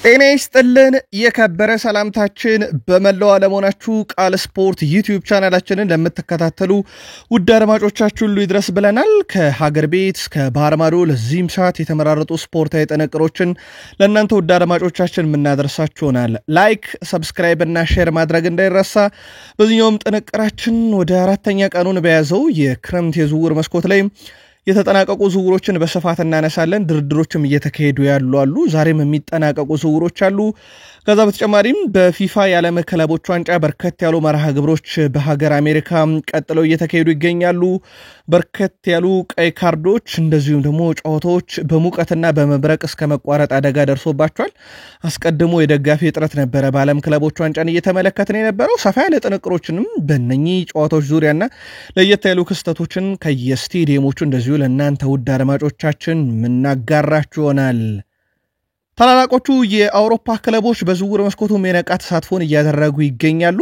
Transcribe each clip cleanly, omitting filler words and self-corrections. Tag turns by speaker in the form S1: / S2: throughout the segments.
S1: ጤና ይስጥልን የከበረ ሰላምታችን በመላው ዓለም ሆናችሁ ቃል ስፖርት ዩቲዩብ ቻናላችንን ለምትከታተሉ ውድ አድማጮቻችን ሁሉ ይድረስ ብለናል። ከሀገር ቤት እስከ ባህር ማዶ ለዚህም ሰዓት የተመራረጡ ስፖርታዊ ጥንቅሮችን ለእናንተ ውድ አድማጮቻችን የምናደርሳችሁናል። ላይክ፣ ሰብስክራይብ እና ሼር ማድረግ እንዳይረሳ። በዚህኛውም ጥንቅራችን ወደ አራተኛ ቀኑን በያዘው የክረምት የዝውውር መስኮት ላይ የተጠናቀቁ ዝውውሮችን በስፋት እናነሳለን። ድርድሮችም እየተካሄዱ ያሉ ዛሬም የሚጠናቀቁ ዝውውሮች አሉ። ከዛ በተጨማሪም በፊፋ የዓለም ክለቦች ዋንጫ በርከት ያሉ መርሃ ግብሮች በሀገር አሜሪካ ቀጥለው እየተካሄዱ ይገኛሉ። በርከት ያሉ ቀይ ካርዶች እንደዚሁም ደግሞ ጨዋታዎች በሙቀትና በመብረቅ እስከ መቋረጥ አደጋ ደርሶባቸዋል። አስቀድሞ የደጋፊ እጥረት ነበረ በዓለም ክለቦች ዋንጫን እየተመለከትን የነበረው። ሰፋ ያለ ጥንቅሮችንም በእነኚህ ጨዋታዎች ዙሪያና ለየት ያሉ ክስተቶችን ከየስቴዲየሞቹ እንደዚሁ ለእናንተ ውድ አድማጮቻችን ምናጋራችሁ ይሆናል። ታላላቆቹ የአውሮፓ ክለቦች በዝውውር መስኮቱ የነቃ ተሳትፎን እያደረጉ ይገኛሉ።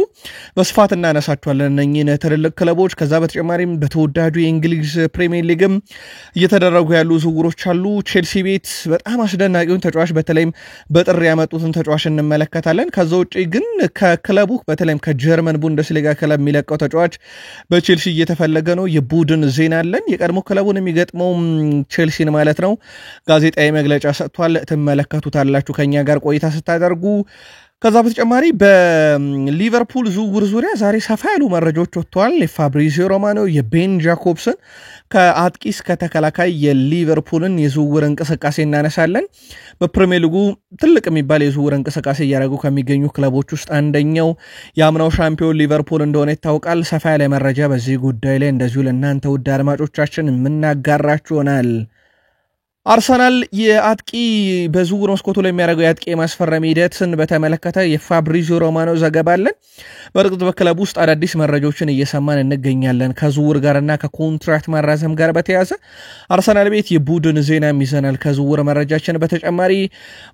S1: በስፋት እናነሳቸዋለን እነኚህን ትልልቅ ክለቦች። ከዛ በተጨማሪም በተወዳጁ የእንግሊዝ ፕሪሚየር ሊግም እየተደረጉ ያሉ ዝውውሮች አሉ። ቼልሲ ቤት በጣም አስደናቂውን ተጫዋች በተለይም በጥር ያመጡትን ተጫዋች እንመለከታለን። ከዛ ውጪ ግን ከክለቡ በተለይም ከጀርመን ቡንደስሊጋ ክለብ የሚለቀው ተጫዋች በቼልሲ እየተፈለገ ነው። የቡድን ዜና አለን። የቀድሞ ክለቡን የሚገጥመው ቼልሲን ማለት ነው ጋዜጣዊ መግለጫ ሰጥቷል። ትመለከቱታላችሁ ከኛ ጋር ቆይታ ስታደርጉ። ከዛ በተጨማሪ በሊቨርፑል ዝውውር ዙሪያ ዛሬ ሰፋ ያሉ መረጃዎች ወጥተዋል። የፋብሪዚዮ ሮማኖ የቤን ጃኮብስን ከአጥቂ እስከ ተከላካይ የሊቨርፑልን የዝውውር እንቅስቃሴ እናነሳለን። በፕሪሚየር ሊጉ ትልቅ የሚባል የዝውውር እንቅስቃሴ እያደረጉ ከሚገኙ ክለቦች ውስጥ አንደኛው የአምናው ሻምፒዮን ሊቨርፑል እንደሆነ ይታወቃል። ሰፋ ያለ መረጃ በዚህ ጉዳይ ላይ እንደዚሁ ለእናንተ ውድ አድማጮቻችን የምናጋራችሁ ይሆናል። አርሰናል የአጥቂ በዝውውር መስኮቱ ላይ የሚያደርገው የአጥቂ ማስፈረም ሂደትን በተመለከተ የፋብሪዚዮ ሮማኖ ዘገባ አለን። በእርግጥ በክለብ ውስጥ አዳዲስ መረጃዎችን እየሰማን እንገኛለን። ከዝውውር ጋርና ከኮንትራክት ማራዘም ጋር በተያያዘ አርሰናል ቤት የቡድን ዜና ይዘናል። ከዝውውር መረጃችን በተጨማሪ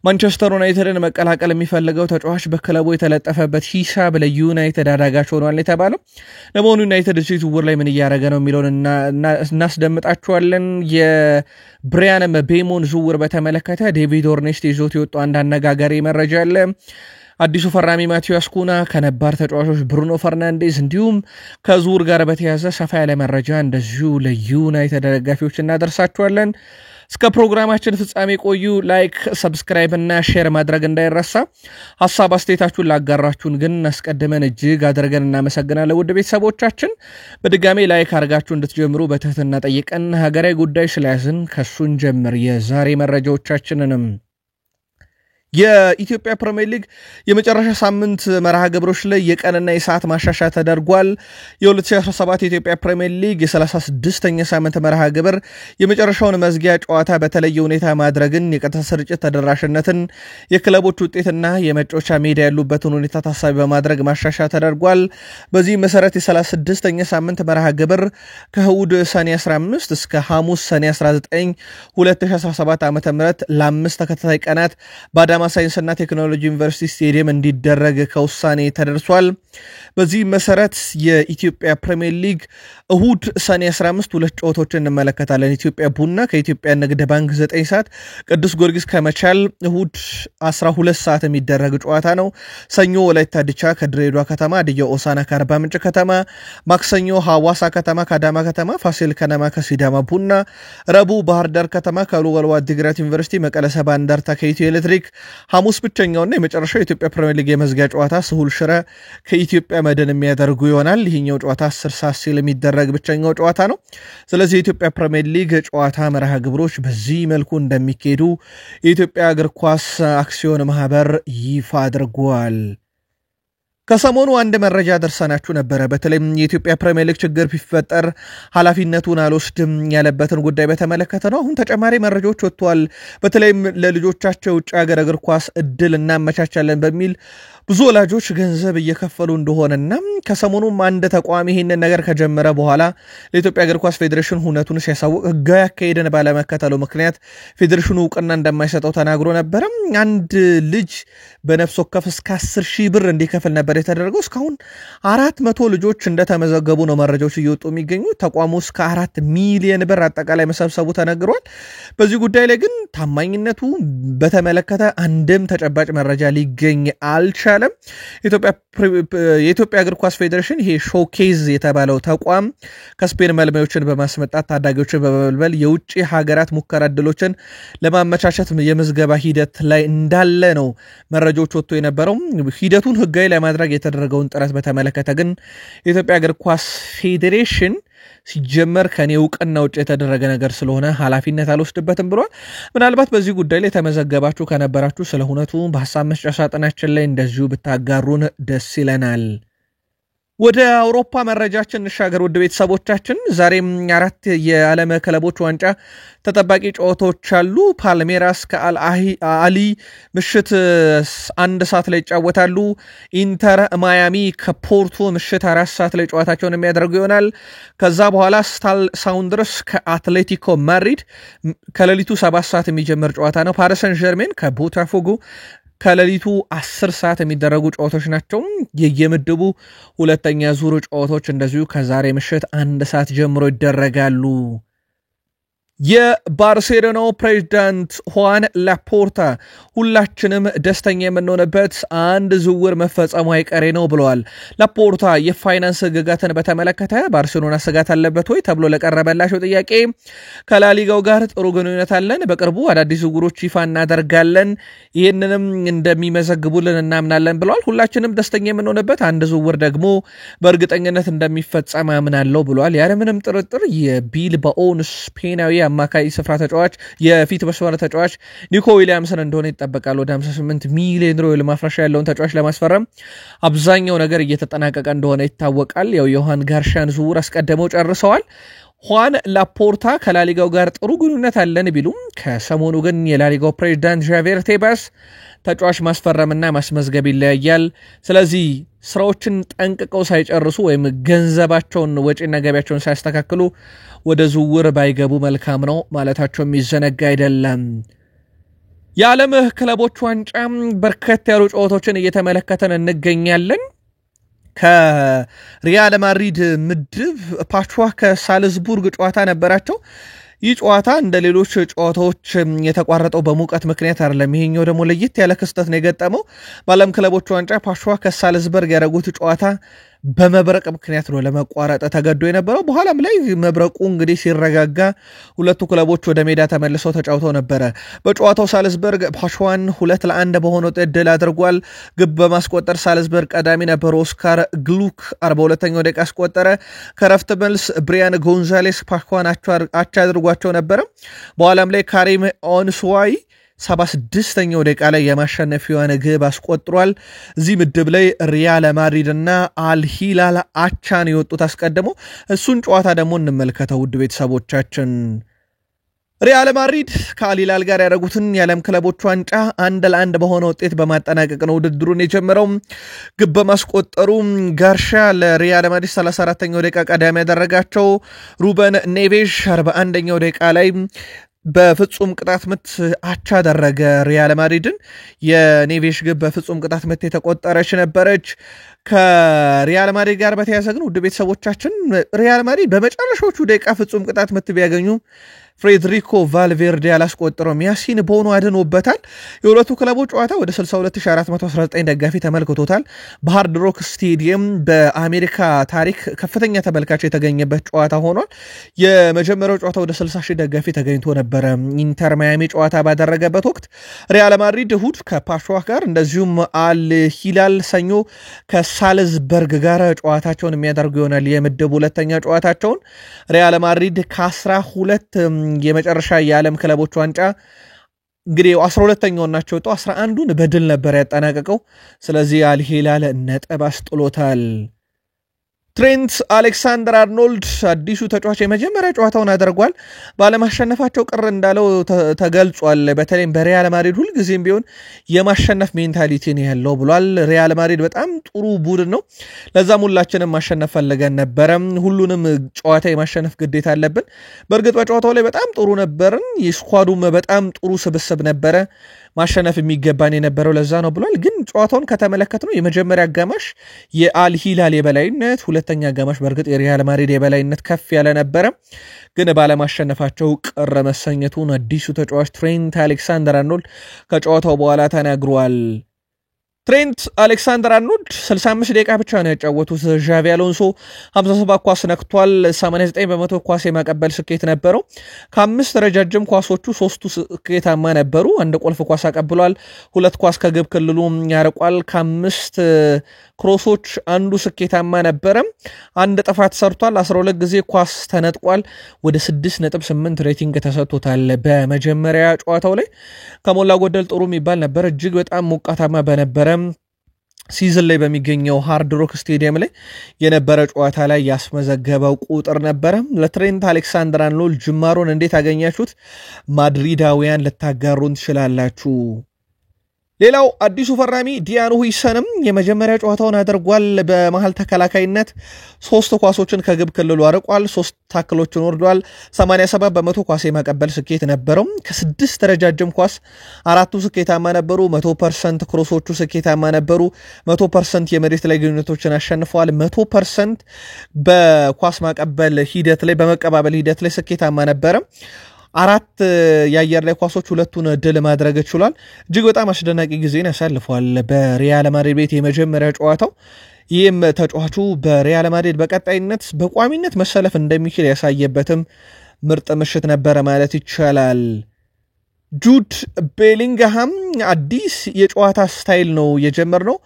S1: ማንቸስተር ዩናይትድን መቀላቀል የሚፈልገው ተጫዋች በክለቡ የተለጠፈበት ሂሳብ ለዩናይትድ አዳጋች ሆኗል የተባለው። ለመሆኑ ዩናይትድ እዚህ ዝውውር ላይ ምን እያደረገ ነው የሚለውን እናስደምጣችኋለን። የብሪያን ቤሞን ዝውውር በተመለከተ ዴቪድ ኦርኔስት ይዞት የወጣው አንድ አነጋጋሪ መረጃ አለ። አዲሱ ፈራሚ ማቲያስ ኩና ከነባር ተጫዋቾች ብሩኖ ፈርናንዴዝ እንዲሁም ከዝውውር ጋር በተያያዘ ሰፋ ያለ መረጃ እንደዚሁ ለዩናይትድ ደጋፊዎች እናደርሳችኋለን። እስከ ፕሮግራማችን ፍጻሜ ቆዩ። ላይክ፣ ሰብስክራይብ እና ሼር ማድረግ እንዳይረሳ። ሐሳብ አስተያየታችሁን ላጋራችሁን ግን አስቀድመን እጅግ አድርገን እናመሰግናለን። ውድ ቤተሰቦቻችን በድጋሜ ላይክ አድርጋችሁ እንድትጀምሩ በትህትና ጠይቀን ሀገራዊ ጉዳይ ስለያዝን ከሱን ጀምር የዛሬ መረጃዎቻችንንም የኢትዮጵያ ፕሪሚየር ሊግ የመጨረሻ ሳምንት መርሃ ግብሮች ላይ የቀንና የሰዓት ማሻሻያ ተደርጓል። የ2017 የኢትዮጵያ ፕሪሚየር ሊግ የ36ኛ ሳምንት መርሃ ግብር የመጨረሻውን መዝጊያ ጨዋታ በተለየ ሁኔታ ማድረግን፣ የቀጥታ ስርጭት ተደራሽነትን፣ የክለቦች ውጤትና የመጫወቻ ሜዳ ያሉበትን ሁኔታ ታሳቢ በማድረግ ማሻሻያ ተደርጓል። በዚህ መሰረት የ36ኛ ሳምንት መርሃ ግብር ከእሁድ ሰኔ 15 እስከ ሐሙስ ሰኔ 19 2017 ዓ.ም ለ5 ተከታታይ ቀናት በአዳማ ሳይንስና ቴክኖሎጂ ዩኒቨርሲቲ ስቴዲየም እንዲደረግ ከውሳኔ ተደርሷል። በዚህ መሰረት የኢትዮጵያ ፕሪሚየር ሊግ እሁድ ሰኔ 15 ሁለት ጨዋታዎችን እንመለከታለን። ኢትዮጵያ ቡና ከኢትዮጵያ ንግድ ባንክ 9 ሰዓት፣ ቅዱስ ጊዮርጊስ ከመቻል እሁድ 12 ሰዓት የሚደረግ ጨዋታ ነው። ሰኞ ወላይታ ዲቻ ከድሬዳዋ ከተማ፣ ሀዲያ ሆሳዕና ከአርባ ምንጭ ከተማ፣ ማክሰኞ ሐዋሳ ከተማ ከአዳማ ከተማ፣ ፋሲል ከነማ ከሲዳማ ቡና፣ ረቡዕ ባህር ዳር ከተማ ከወልዋሎ ዓዲግራት ዩኒቨርሲቲ፣ መቀለ ሰባ እንደርታ ከኢትዮ ኤሌክትሪክ፣ ሐሙስ ብቸኛውና የመጨረሻው የኢትዮጵያ ፕሪሚየር ሊግ የመዝጊያ ጨዋታ ስሁል ሽረ ከኢትዮጵያ መድን የሚያደርጉ ይሆናል። ይህኛው ጨዋታ 10 ሰዓት ሲል የሚደረግ ብቸኛው ጨዋታ ነው። ስለዚህ የኢትዮጵያ ፕሪሚየር ሊግ ጨዋታ መርሃ ግብሮች በዚህ መልኩ እንደሚካሄዱ የኢትዮጵያ እግር ኳስ አክሲዮን ማህበር ይፋ አድርጓል። ከሰሞኑ አንድ መረጃ ደርሰናችሁ ነበረ። በተለይም የኢትዮጵያ ፕሪሚየር ሊግ ችግር ቢፈጠር ኃላፊነቱን አልወስድም ያለበትን ጉዳይ በተመለከተ ነው። አሁን ተጨማሪ መረጃዎች ወጥተዋል። በተለይም ለልጆቻቸው ውጭ ሀገር እግር ኳስ እድል እናመቻቻለን በሚል ብዙ ወላጆች ገንዘብ እየከፈሉ እንደሆነና ከሰሞኑም አንድ ተቋም ይሄንን ነገር ከጀመረ በኋላ ለኢትዮጵያ እግር ኳስ ፌዴሬሽን ሁነቱን ሲያሳውቅ ህጋዊ አካሄድን ባለመከተሉ ምክንያት ፌዴሬሽኑ እውቅና እንደማይሰጠው ተናግሮ ነበር። አንድ ልጅ በነፍስ ወከፍ እስከ 10,000 ብር እንዲከፍል ነበር የተደረገው እስካሁን 400 ልጆች እንደተመዘገቡ ነው መረጃዎች እየወጡ የሚገኙ ተቋሙ እስከ 4 ሚሊዮን ብር አጠቃላይ መሰብሰቡ ተነግሯል በዚህ ጉዳይ ላይ ግን ታማኝነቱ በተመለከተ አንድም ተጨባጭ መረጃ ሊገኝ አልቻለም የኢትዮጵያ እግር ኳስ ፌዴሬሽን ይሄ ሾኬዝ የተባለው ተቋም ከስፔን መልማዮችን በማስመጣት ታዳጊዎችን በመበልበል የውጭ ሀገራት ሙከራ ዕድሎችን ለማመቻቸት የምዝገባ ሂደት ላይ እንዳለ ነው መረጃዎች ወጥቶ የነበረው ሂደቱን ህጋዊ ለማድረግ የተደረገውን ጥረት በተመለከተ ግን የኢትዮጵያ እግር ኳስ ፌዴሬሽን ሲጀመር ከኔ እውቅና ውጭ የተደረገ ነገር ስለሆነ ኃላፊነት አልወስድበትም ብሏል ምናልባት በዚህ ጉዳይ ላይ ተመዘገባችሁ ከነበራችሁ ስለ ሁነቱ በሐሳብ መስጫ ሳጥናችን ላይ እንደዚሁ ብታጋሩን ደስ ይለናል ወደ አውሮፓ መረጃችን እንሻገር ውድ ቤተሰቦቻችን ዛሬም 4 የዓለም ክለቦች ዋንጫ ተጠባቂ ጨዋታዎች አሉ ፓልሜራስ ከአልአህሊ ምሽት 1 ሰዓት ላይ ይጫወታሉ ኢንተር ማያሚ ከፖርቶ ምሽት 4 ሰዓት ላይ ጨዋታቸውን የሚያደርጉ ይሆናል ከዛ በኋላ ስታል ሳውንድርስ ከአትሌቲኮ ማድሪድ ከሌሊቱ 7 ሰዓት የሚጀምር ጨዋታ ነው ፓሪስ ሰን ዠርሜን ከቦታፎጎ ከሌሊቱ 10 ሰዓት የሚደረጉ ጨዋታዎች ናቸው የየምድቡ ሁለተኛ ዙር ጨዋታዎች እንደዚሁ ከዛሬ ምሽት 1 ሰዓት ጀምሮ ይደረጋሉ የባርሴሎናው ፕሬዝዳንት ሁዋን ላፖርታ ሁላችንም ደስተኛ የምንሆንበት አንድ ዝውውር መፈጸሙ አይቀሬ ነው ብለዋል ላፖርታ የፋይናንስ ህግጋትን በተመለከተ ባርሴሎና ስጋት አለበት ወይ ተብሎ ለቀረበላቸው ጥያቄ ከላሊጋው ጋር ጥሩ ግንኙነት አለን በቅርቡ አዳዲስ ዝውውሮች ይፋ እናደርጋለን ይህንንም እንደሚመዘግቡልን እናምናለን ብለዋል ሁላችንም ደስተኛ የምንሆንበት አንድ ዝውውር ደግሞ በእርግጠኝነት እንደሚፈጸም አምናለሁ ብለዋል ያለምንም ጥርጥር የቢልባኦን ስፔናዊ አማካይ ስፍራ ተጫዋች የፊት መስመር ተጫዋች ኒኮ ዊሊያምስን እንደሆነ ይጠበቃል ወደ 58 ሚሊዮን ዩሮ ለማፍረሻ ያለውን ተጫዋች ለማስፈረም አብዛኛው ነገር እየተጠናቀቀ እንደሆነ ይታወቃል ያው ዮሐን ጋርሻን ዝውውር አስቀድመው ጨርሰዋል ሁዋን ላፖርታ ከላሊጋው ጋር ጥሩ ግንኙነት አለን ቢሉም ከሰሞኑ ግን የላሊጋው ፕሬዝዳንት ዣቬር ቴባስ ተጫዋች ማስፈረምና ማስመዝገብ ይለያያል ስለዚህ ስራዎችን ጠንቅቀው ሳይጨርሱ ወይም ገንዘባቸውን ወጪና ገቢያቸውን ሳያስተካክሉ ወደ ዝውውር ባይገቡ መልካም ነው ማለታቸው የሚዘነጋ አይደለም የዓለም ክለቦች ዋንጫ በርከት ያሉ ጨዋታዎችን እየተመለከተን እንገኛለን ከሪያል ማድሪድ ምድብ ፓቹዋ ከሳልዝቡርግ ጨዋታ ነበራቸው ይህ ጨዋታ እንደ ሌሎች ጨዋታዎች የተቋረጠው በሙቀት ምክንያት አይደለም ይሄኛው ደግሞ ለየት ያለ ክስተት ነው የገጠመው በዓለም ክለቦች ዋንጫ ፓሹዋ ከሳልዝበርግ ያደረጉት ጨዋታ በመብረቅ ምክንያት ነው ለመቋረጥ ተገዶ የነበረው በኋላም ላይ መብረቁ እንግዲህ ሲረጋጋ ሁለቱ ክለቦች ወደ ሜዳ ተመልሰው ተጫውተው ነበር በጨዋታው ሳልዝበርግ ፓሹዋን 2-1 በሆነ ውጤት ድል አድርጓል ግብ በማስቆጠር ሳልዝበርግ ቀዳሚ ነበር ኦስካር ግሉክ 42ኛው ደቂቃ አስቆጠረ ከረፍት መልስ ብሪያን ጎንዛሌስ ፓሹዋን አቻ አድርጓቸው ነበር በኋላም ላይ ካሪም ኦንስዋይ 76ኛው ደቂቃ ላይ የማሸነፊያውን ግብ አስቆጥሯል እዚህ ምድብ ላይ ሪያል ማድሪድ እና አልሂላል አቻን የወጡት አስቀድሞ እሱን ጨዋታ ደግሞ እንመልከተው ውድ ቤተሰቦቻችን ሪያል ማድሪድ ከአልሂላል ጋር ያደረጉትን የዓለም ክለቦች ዋንጫ 1-1 በሆነ ውጤት በማጠናቀቅ ነው ውድድሩን የጀመረው ግብ በማስቆጠሩ ጋርሻ ለሪያል ማድሪድ 34ኛው ደቂቃ ቀዳሚ ያደረጋቸው ሩበን ኔቬዥ 41ኛው ደቂቃ ላይ በፍጹም ቅጣት ምት አቻ አደረገ ሪያል ማድሪድን የኔቬሽ ግብ በፍጹም ቅጣት ምት የተቆጠረች ነበረች ከሪያል ማድሪድ ጋር በተያያዘ ግን ውድ ቤተሰቦቻችን ሪያል ማድሪድ በመጨረሻዎቹ ደቂቃ ፍጹም ቅጣት ምት ቢያገኙ ፍሬድሪኮ ቫልቬርዴ ያላስቆጠረው ያሲን ቦኖ አድኖበታል የሁለቱ ክለቦች ጨዋታ ወደ 62419 ደጋፊ ተመልክቶታል በሃርድ ሮክ ስቴዲየም በአሜሪካ ታሪክ ከፍተኛ ተመልካች የተገኘበት ጨዋታ ሆኗል የመጀመሪያው ጨዋታ ወደ 60000 ደጋፊ ተገኝቶ ነበር ኢንተር ማያሚ ጨዋታ ባደረገበት ወቅት ሪያል ማድሪድ እሁድ ከፓሹዋ ጋር እንደዚሁም አልሂላል ሰኞ ከሳልዝበርግ ጋር ጨዋታቸውን የሚያደርጉ ይሆናል የምድብ ሁለተኛ ጨዋታቸውን ሪያል ማድሪድ ከ12 የመጨረሻ የዓለም ክለቦች ዋንጫ እንግዲህ 12ኛው ናቸው 11ዱን በድል ነበር ያጠናቀቀው ስለዚህ አልሂላል ነጥብ አስጥሎታል ትሬንት አሌክሳንደር አርኖልድ አዲሱ ተጫዋች የመጀመሪያ ጨዋታውን አድርጓል ባለማሸነፋቸው ቅር እንዳለው ተገልጿል በተለይም በሪያል ማድሪድ ሁሉ ጊዜም ቢሆን የማሸነፍ ሜንታሊቲ ነው ያለው ብሏል ሪያል ማድሪድ በጣም ጥሩ ቡድን ነው ለዛም ሁላችንም ማሸነፍ ፈልገን ነበር ሁሉንም ጨዋታ የማሸነፍ ግዴታ አለብን በእርግጥ በጨዋታው ላይ በጣም ጥሩ ነበርን የስኳዱም በጣም ጥሩ ስብስብ ነበር ማሸነፍ የሚገባን የነበረው ለዛ ነው ብሏል። ግን ጨዋታውን ከተመለከትነው የመጀመሪያ አጋማሽ የአልሂላል የበላይነት፣ ሁለተኛ አጋማሽ በእርግጥ የሪያል ማድሪድ የበላይነት ከፍ ያለ ነበረ። ግን ባለማሸነፋቸው ቅር መሰኘቱን አዲሱ ተጫዋች ትሬንት አሌክሳንደር-አርኖልድ ከጨዋታው በኋላ ተናግሯል። ትሬንት አሌክሳንደር-አርኖልድ 65 ደቂቃ ብቻ ነው ያጫወቱት። ዣቪ አሎንሶ 57 ኳስ ነክቷል። 89% ኳስ የማቀበል ስኬት ነበረው። ከአምስት ረጃጅም ኳሶቹ 3ቱ ስኬታማ ነበሩ። አንድ ቁልፍ ኳስ አቀብሏል። 2 ኳስ ከግብ ክልሉ ያርቋል። ከአምስት ክሮሶች አንዱ ስኬታማ ነበረ። አንድ ጥፋት ሰርቷል። 12 ጊዜ ኳስ ተነጥቋል። ወደ 6.8 ሬቲንግ ተሰጥቶታል። በመጀመሪያ ጨዋታው ላይ ከሞላ ጎደል ጥሩ የሚባል ነበር። እጅግ በጣም ሞቃታማ በነበረ ሲዝን ላይ በሚገኘው ሃርድ ሮክ ስቴዲየም ላይ የነበረ ጨዋታ ላይ ያስመዘገበው ቁጥር ነበረ። ለትሬንት አሌክሳንደር-አርኖልድ ጅማሮን እንዴት አገኛችሁት? ማድሪዳውያን ልታጋሩን ትችላላችሁ። ሌላው አዲሱ ፈራሚ ዲያኑ ሁይሰንም የመጀመሪያ ጨዋታውን አድርጓል። በመሃል ተከላካይነት 3 ኳሶችን ከግብ ክልሉ አርቋል። 3 ታክሎችን ወርዷል። 87% ኳስ የማቀበል ስኬት ነበረው። ከ6 ረጃጅም ኳስ 4ቱ ስኬታማ ነበሩ። 100% ክሮሶቹ ስኬታማ ነበሩ። 100% የመሬት ላይ ግንኙነቶችን አሸንፈዋል። 100% በኳስ ማቀበል ሂደት ላይ በመቀባበል ሂደት ላይ ስኬታማ ነበረ። 4 የአየር ላይ ኳሶች 2ቱን ድል ማድረግ ችሏል። እጅግ በጣም አስደናቂ ጊዜን ያሳልፏል በሪያል ማድሪድ ቤት የመጀመሪያ ጨዋታው። ይህም ተጫዋቹ በሪያል ማድሪድ በቀጣይነት በቋሚነት መሰለፍ እንደሚችል ያሳየበትም ምርጥ ምሽት ነበረ ማለት ይቻላል። ጁድ ቤሊንግሃም አዲስ የጨዋታ ስታይል ነው የጀመርነው።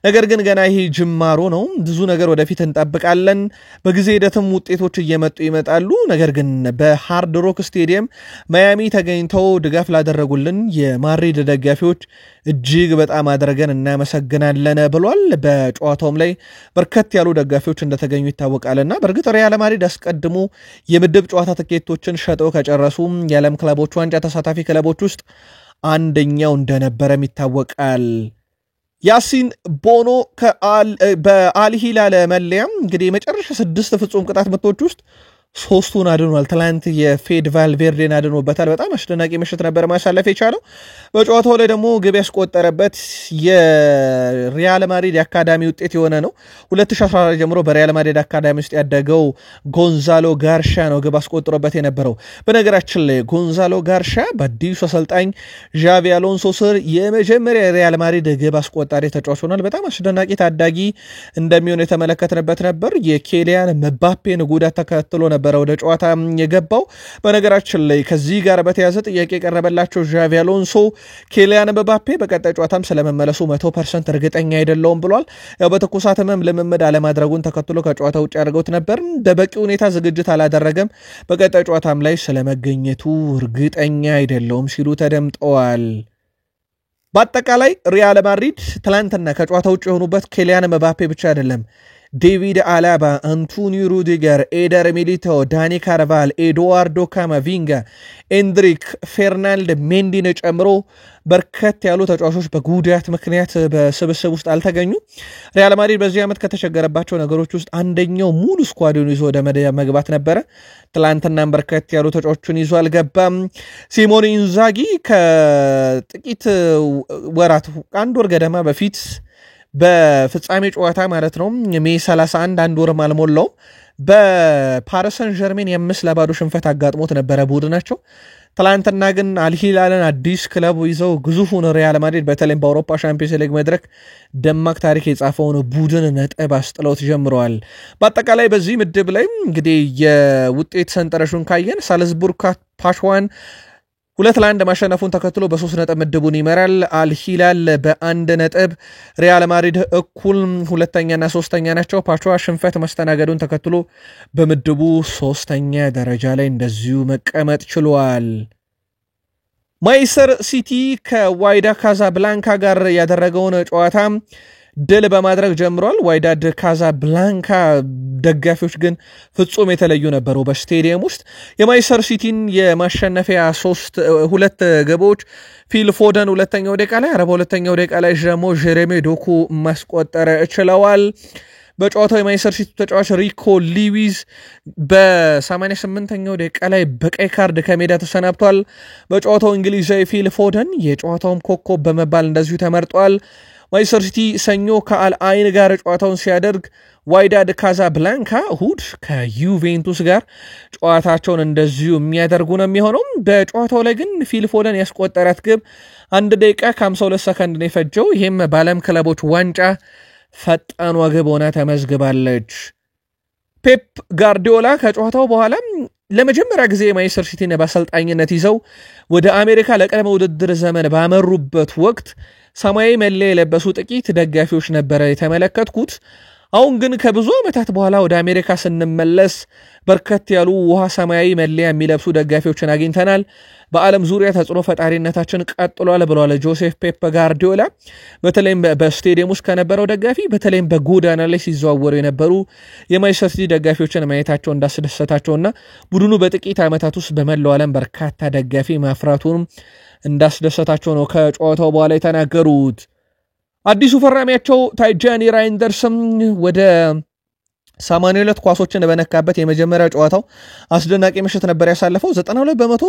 S1: ነገር ግን ገና ይሄ ጅማሮ ነው። ብዙ ነገር ወደፊት እንጠብቃለን። በጊዜ ሂደትም ውጤቶች እየመጡ ይመጣሉ። ነገር ግን በሃርድ ሮክ ስቴዲየም ማያሚ ተገኝተው ድጋፍ ላደረጉልን የማድሪድ ደጋፊዎች እጅግ በጣም አድርገን እናመሰግናለን ብሏል። በጨዋታውም ላይ በርከት ያሉ ደጋፊዎች እንደተገኙ ይታወቃልና በእርግጥ ሪያል ማድሪድ አስቀድሞ የምድብ ጨዋታ ትኬቶችን ሸጠው ከጨረሱ የዓለም ክለቦች ዋንጫ ተሳታፊ ክለቦች ውስጥ አንደኛው እንደነበረም ይታወቃል። ያሲን ቦኖ በአልሂላል መለያም እንግዲህ የመጨረሻ 6 ፍጹም ቅጣት ምቶች ውስጥ 3ቱን አድኗል። ትላንት የፌድ ቫልቬርዴን አድኖበታል። በጣም አስደናቂ ምሽት ነበር ማሳለፍ የቻለው። በጨዋታው ላይ ደግሞ ግብ ያስቆጠረበት የሪያል ማድሪድ የአካዳሚ ውጤት የሆነ ነው። 2014 ጀምሮ በሪያል ማድሪድ አካዳሚ ውስጥ ያደገው ጎንዛሎ ጋርሻ ነው ግብ አስቆጥሮበት የነበረው። በነገራችን ላይ ጎንዛሎ ጋርሻ በአዲሱ አሰልጣኝ ዣቪ አሎንሶ ስር የመጀመሪያ የሪያል ማድሪድ ግብ አስቆጣሪ ተጫዋች ሆኗል። በጣም አስደናቂ ታዳጊ እንደሚሆን የተመለከትንበት ነበር። የኬሊያን መባፔን ጉዳት ተከትሎ ነበር ወደ ጨዋታ የገባው። በነገራችን ላይ ከዚህ ጋር በተያያዘ ጥያቄ የቀረበላቸው ዣቪ አሎንሶ ኬሊያን መባፔ በቀጣይ ጨዋታም ስለመመለሱ 100% እርግጠኛ አይደለውም ብሏል። ያው በትኩሳት ህመም ልምምድ አለማድረጉን ተከትሎ ከጨዋታ ውጭ አድርገውት ነበር። በበቂ ሁኔታ ዝግጅት አላደረገም። በቀጣይ ጨዋታም ላይ ስለመገኘቱ እርግጠኛ አይደለውም ሲሉ ተደምጠዋል። በአጠቃላይ ሪያል ማድሪድ ትላንትና ከጨዋታ ውጭ የሆኑበት ኬሊያን መባፔ ብቻ አይደለም። ዴቪድ አላባ፣ አንቶኒዮ ሩዲገር፣ ኤደር ሚሊቶ፣ ዳኒ ካርቫል፣ ኤድዋርዶ ካማቪንጋ፣ ኤንድሪክ፣ ፌርናንድ ሜንዲን ጨምሮ በርከት ያሉ ተጫዋቾች በጉዳት ምክንያት በስብስብ ውስጥ አልተገኙ። ሪያል ማድሪድ በዚህ ዓመት ከተቸገረባቸው ነገሮች ውስጥ አንደኛው ሙሉ ስኳዱን ይዞ ወደ መግባት ነበረ። ትላንትናም በርከት ያሉ ተጫዋቾችን ይዞ አልገባም። ሲሞኔ ኢንዛጊ ከጥቂት ወራት 1 ወር ገደማ በፊት በፍጻሜ ጨዋታ ማለት ነው ሜይ 31 1 ወርም አልሞላው በፓሪስ ሰን ዠርሜን 5-0 ሽንፈት አጋጥሞት ነበረ ቡድናቸው። ትላንትና ግን አልሂላልን አዲስ ክለብ ይዘው ግዙፉን ሪያል ማድሪድ በተለይም በአውሮፓ ሻምፒዮንስ ሊግ መድረክ ደማቅ ታሪክ የጻፈውን ቡድን ነጥብ አስጥለውት ጀምረዋል። በአጠቃላይ በዚህ ምድብ ላይ እንግዲህ የውጤት ሰንጠረዡን ካየን ሳልዝቡርግ ፓሽዋን 2-1 ማሸነፉን ተከትሎ በ3 ነጥብ ምድቡን ይመራል። አልሂላል በ1 ነጥብ፣ ሪያል ማድሪድ እኩል ሁለተኛና ሶስተኛ ናቸው። ፓቹዋ ሽንፈት መስተናገዱን ተከትሎ በምድቡ 3ኛ ደረጃ ላይ እንደዚሁ መቀመጥ ችሏል። ማንቸስተር ሲቲ ከዋይዳ ካዛብላንካ ጋር ያደረገውን ጨዋታ ድል በማድረግ ጀምሯል። ዋይዳድ ካዛብላንካ ደጋፊዎች ግን ፍጹም የተለዩ ነበሩ። በስቴዲየም ውስጥ የማንቸስተር ሲቲን የማሸነፊያ 2 ግቦች ፊል ፎደን ሁለተኛው ደቂቃ ላይ 42ኛው ደቂቃ ላይ ደግሞ ጀሬሚ ዶኩ ማስቆጠር ችለዋል። በጨዋታው የማንቸስተር ሲቲ ተጫዋች ሪኮ ሊዊስ በ88ኛው ደቂቃ ላይ በቀይ ካርድ ከሜዳ ተሰናብቷል። በጨዋታው እንግሊዛዊ ፊል ፎደን የጨዋታውም ኮከብ በመባል እንደዚሁ ተመርጧል። ማንቸስተር ሲቲ ሰኞ ከአል አይን ጋር ጨዋታውን ሲያደርግ ዋይዳድ ካዛብላንካ እሁድ ከዩቬንቱስ ጋር ጨዋታቸውን እንደዚሁ የሚያደርጉ ነው የሚሆነው። በጨዋታው ላይ ግን ፊል ፎደን ያስቆጠራት ግብ 1 ደቂቃ ከ52 ሰከንድ ነው የፈጀው። ይህም በዓለም ክለቦች ዋንጫ ፈጣኗ ግብ ሆና ተመዝግባለች። ፔፕ ጋርዲዮላ ከጨዋታው በኋላ ለመጀመሪያ ጊዜ ማንቸስተር ሲቲን በአሰልጣኝነት ይዘው ወደ አሜሪካ ለቅድመ ውድድር ዘመን ባመሩበት ወቅት ሰማያዊ መለያ የለበሱ ጥቂት ደጋፊዎች ነበረ የተመለከትኩት። አሁን ግን ከብዙ ዓመታት በኋላ ወደ አሜሪካ ስንመለስ በርከት ያሉ ውሃ ሰማያዊ መለያ የሚለብሱ ደጋፊዎችን አግኝተናል። በዓለም ዙሪያ ተጽዕኖ ፈጣሪነታችን ቀጥሏል ብለዋል ጆሴፍ ፔፕ ጋርዲዮላ። በተለይም በስቴዲየም ውስጥ ከነበረው ደጋፊ በተለይም በጎዳና ላይ ሲዘዋወሩ የነበሩ የማንቸስተር ሲቲ ደጋፊዎችን ማየታቸው እንዳስደሰታቸውና ቡድኑ በጥቂት ዓመታት ውስጥ በመላው ዓለም በርካታ ደጋፊ ማፍራቱን እንዳስደሰታቸው ነው ከጨዋታው በኋላ የተናገሩት። አዲሱ ፈራሚያቸው ታይጃኒ ራይንደርስም ወደ 82 ኳሶችን በነካበት የመጀመሪያ ጨዋታው አስደናቂ ምሽት ነበር ያሳለፈው። 92%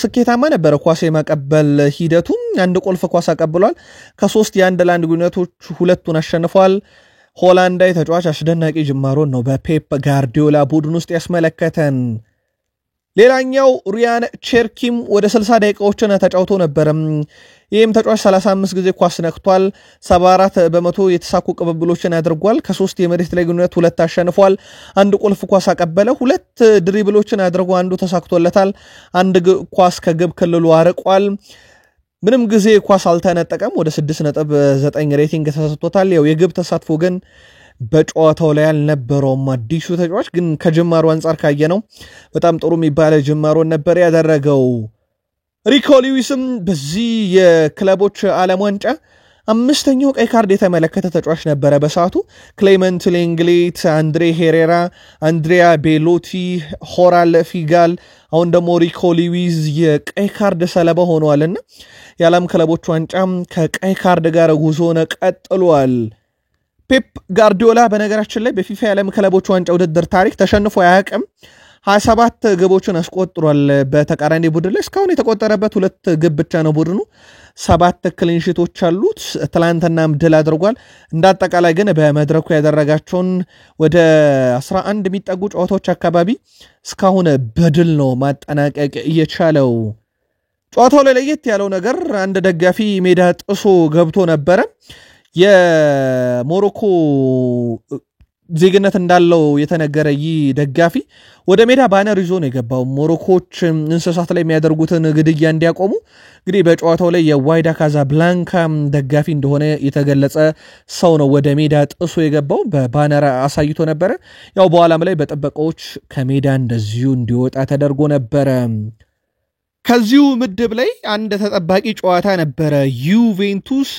S1: ስኬታማ ነበር ኳስ የማቀበል ሂደቱም። አንድ ቁልፍ ኳስ አቀብሏል። ከ3 የ1-1 ግንኙነቶች 2ቱን አሸንፏል። ሆላንዳዊ ተጫዋች አስደናቂ ጅማሮን ነው በፔፕ ጋርዲዮላ ቡድን ውስጥ ያስመለከተን። ሌላኛው ሪያን ቸርኪም ወደ 60 ደቂቃዎችን ተጫውቶ ነበር። ይህም ተጫዋች 35 ጊዜ ኳስ ነክቷል። 74% የተሳኩ ቅብብሎችን አድርጓል። ከ3 የመሬት ላይ ግንኙነት 2 አሸንፏል። አንድ ቁልፍ ኳስ አቀበለ። 2 ድሪብሎችን አድርጎ አንዱ ተሳክቶለታል። አንድ ኳስ ከግብ ክልሉ አርቋል። ምንም ጊዜ ኳስ አልተነጠቀም። ወደ 6.9 ሬቲንግ ተሰጥቶታል። ያው የግብ ተሳትፎ ግን በጨዋታው ላይ አልነበረውም። አዲሱ ተጫዋች ግን ከጅማሩ አንጻር ካየነው በጣም ጥሩ የሚባለ ጅማሮን ነበር ያደረገው። ሪኮ ሊዊስም በዚህ የክለቦች ዓለም ዋንጫ 5ኛው ቀይ ካርድ የተመለከተ ተጫዋች ነበረ በሰዓቱ። ክሌመንት ሌንግሌት፣ አንድሬ ሄሬራ፣ አንድሪያ ቤሎቲ፣ ሆራል ፊጋል፣ አሁን ደግሞ ሪኮ ሊዊስ የቀይ ካርድ ሰለባ ሆነዋልና የዓለም ክለቦች ዋንጫ ከቀይ ካርድ ጋር ጉዞን ቀጥሏል። ፔፕ ጋርዲዮላ በነገራችን ላይ በፊፋ የዓለም ክለቦች ዋንጫ ውድድር ታሪክ ተሸንፎ አያውቅም። 27 ግቦችን አስቆጥሯል በተቃራኒ ቡድን ላይ። እስካሁን የተቆጠረበት 2 ግብ ብቻ ነው ቡድኑ። 7 ክሊንሺቶች አሉት። ትላንትናም ድል አድርጓል። እንዳጠቃላይ ግን በመድረኩ ያደረጋቸውን ወደ 11 የሚጠጉ ጨዋታዎች አካባቢ እስካሁን በድል ነው ማጠናቀቅ እየቻለው። ጨዋታው ላይ ለየት ያለው ነገር አንድ ደጋፊ ሜዳ ጥሶ ገብቶ ነበረ። የሞሮኮ ዜግነት እንዳለው የተነገረ ይህ ደጋፊ ወደ ሜዳ ባነር ይዞ ነው የገባው። ሞሮኮች እንስሳት ላይ የሚያደርጉትን ግድያ እንዲያቆሙ። እንግዲህ በጨዋታው ላይ የዋይዳ ካዛብላንካ ደጋፊ እንደሆነ የተገለጸ ሰው ነው ወደ ሜዳ ጥሶ የገባው። በባነር አሳይቶ ነበረ። ያው በኋላም ላይ በጥበቃዎች ከሜዳ እንደዚሁ እንዲወጣ ተደርጎ ነበረ። ከዚሁ ምድብ ላይ አንድ ተጠባቂ ጨዋታ ነበረ። ዩቬንቱስ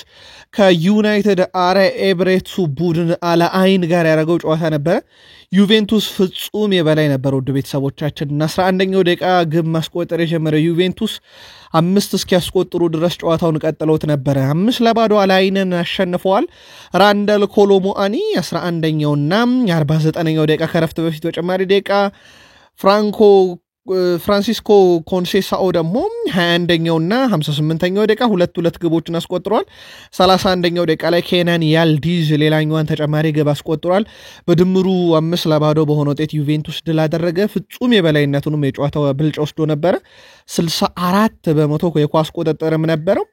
S1: ከዩናይትድ አረብ ኤምሬትሱ ቡድን አል አይን ጋር ያደረገው ጨዋታ ነበረ። ዩቬንቱስ ፍጹም የበላይ ነበር። ውድ ቤተሰቦቻችን 11ኛው ደቂቃ ግብ ማስቆጠር የጀመረ ዩቬንቱስ 5 እስኪያስቆጥሩ ድረስ ጨዋታውን ቀጥለውት ነበረ። 5-0 አል አይንን አሸንፈዋል። ራንደል ኮሎሞአኒ 11ኛውና 49ኛው ደቂቃ ከረፍት በፊት በጨማሪ ደቂቃ ፍራንሲስኮ ኮንሴሳኦ ደግሞ 21ኛውና 58ኛው ደቂቃ 2 ግቦችን አስቆጥሯል። 31ኛው ደቂቃ ላይ ኬናን ያልዲዝ ሌላኛዋን ተጨማሪ ግብ አስቆጥሯል። በድምሩ 5-0 በሆነ ውጤት ዩቬንቱስ ድል አደረገ። ፍጹም የበላይነቱንም የጨዋታው ብልጫ ወስዶ ነበረ። 64% የኳስ ቁጥጥርም ነበረው።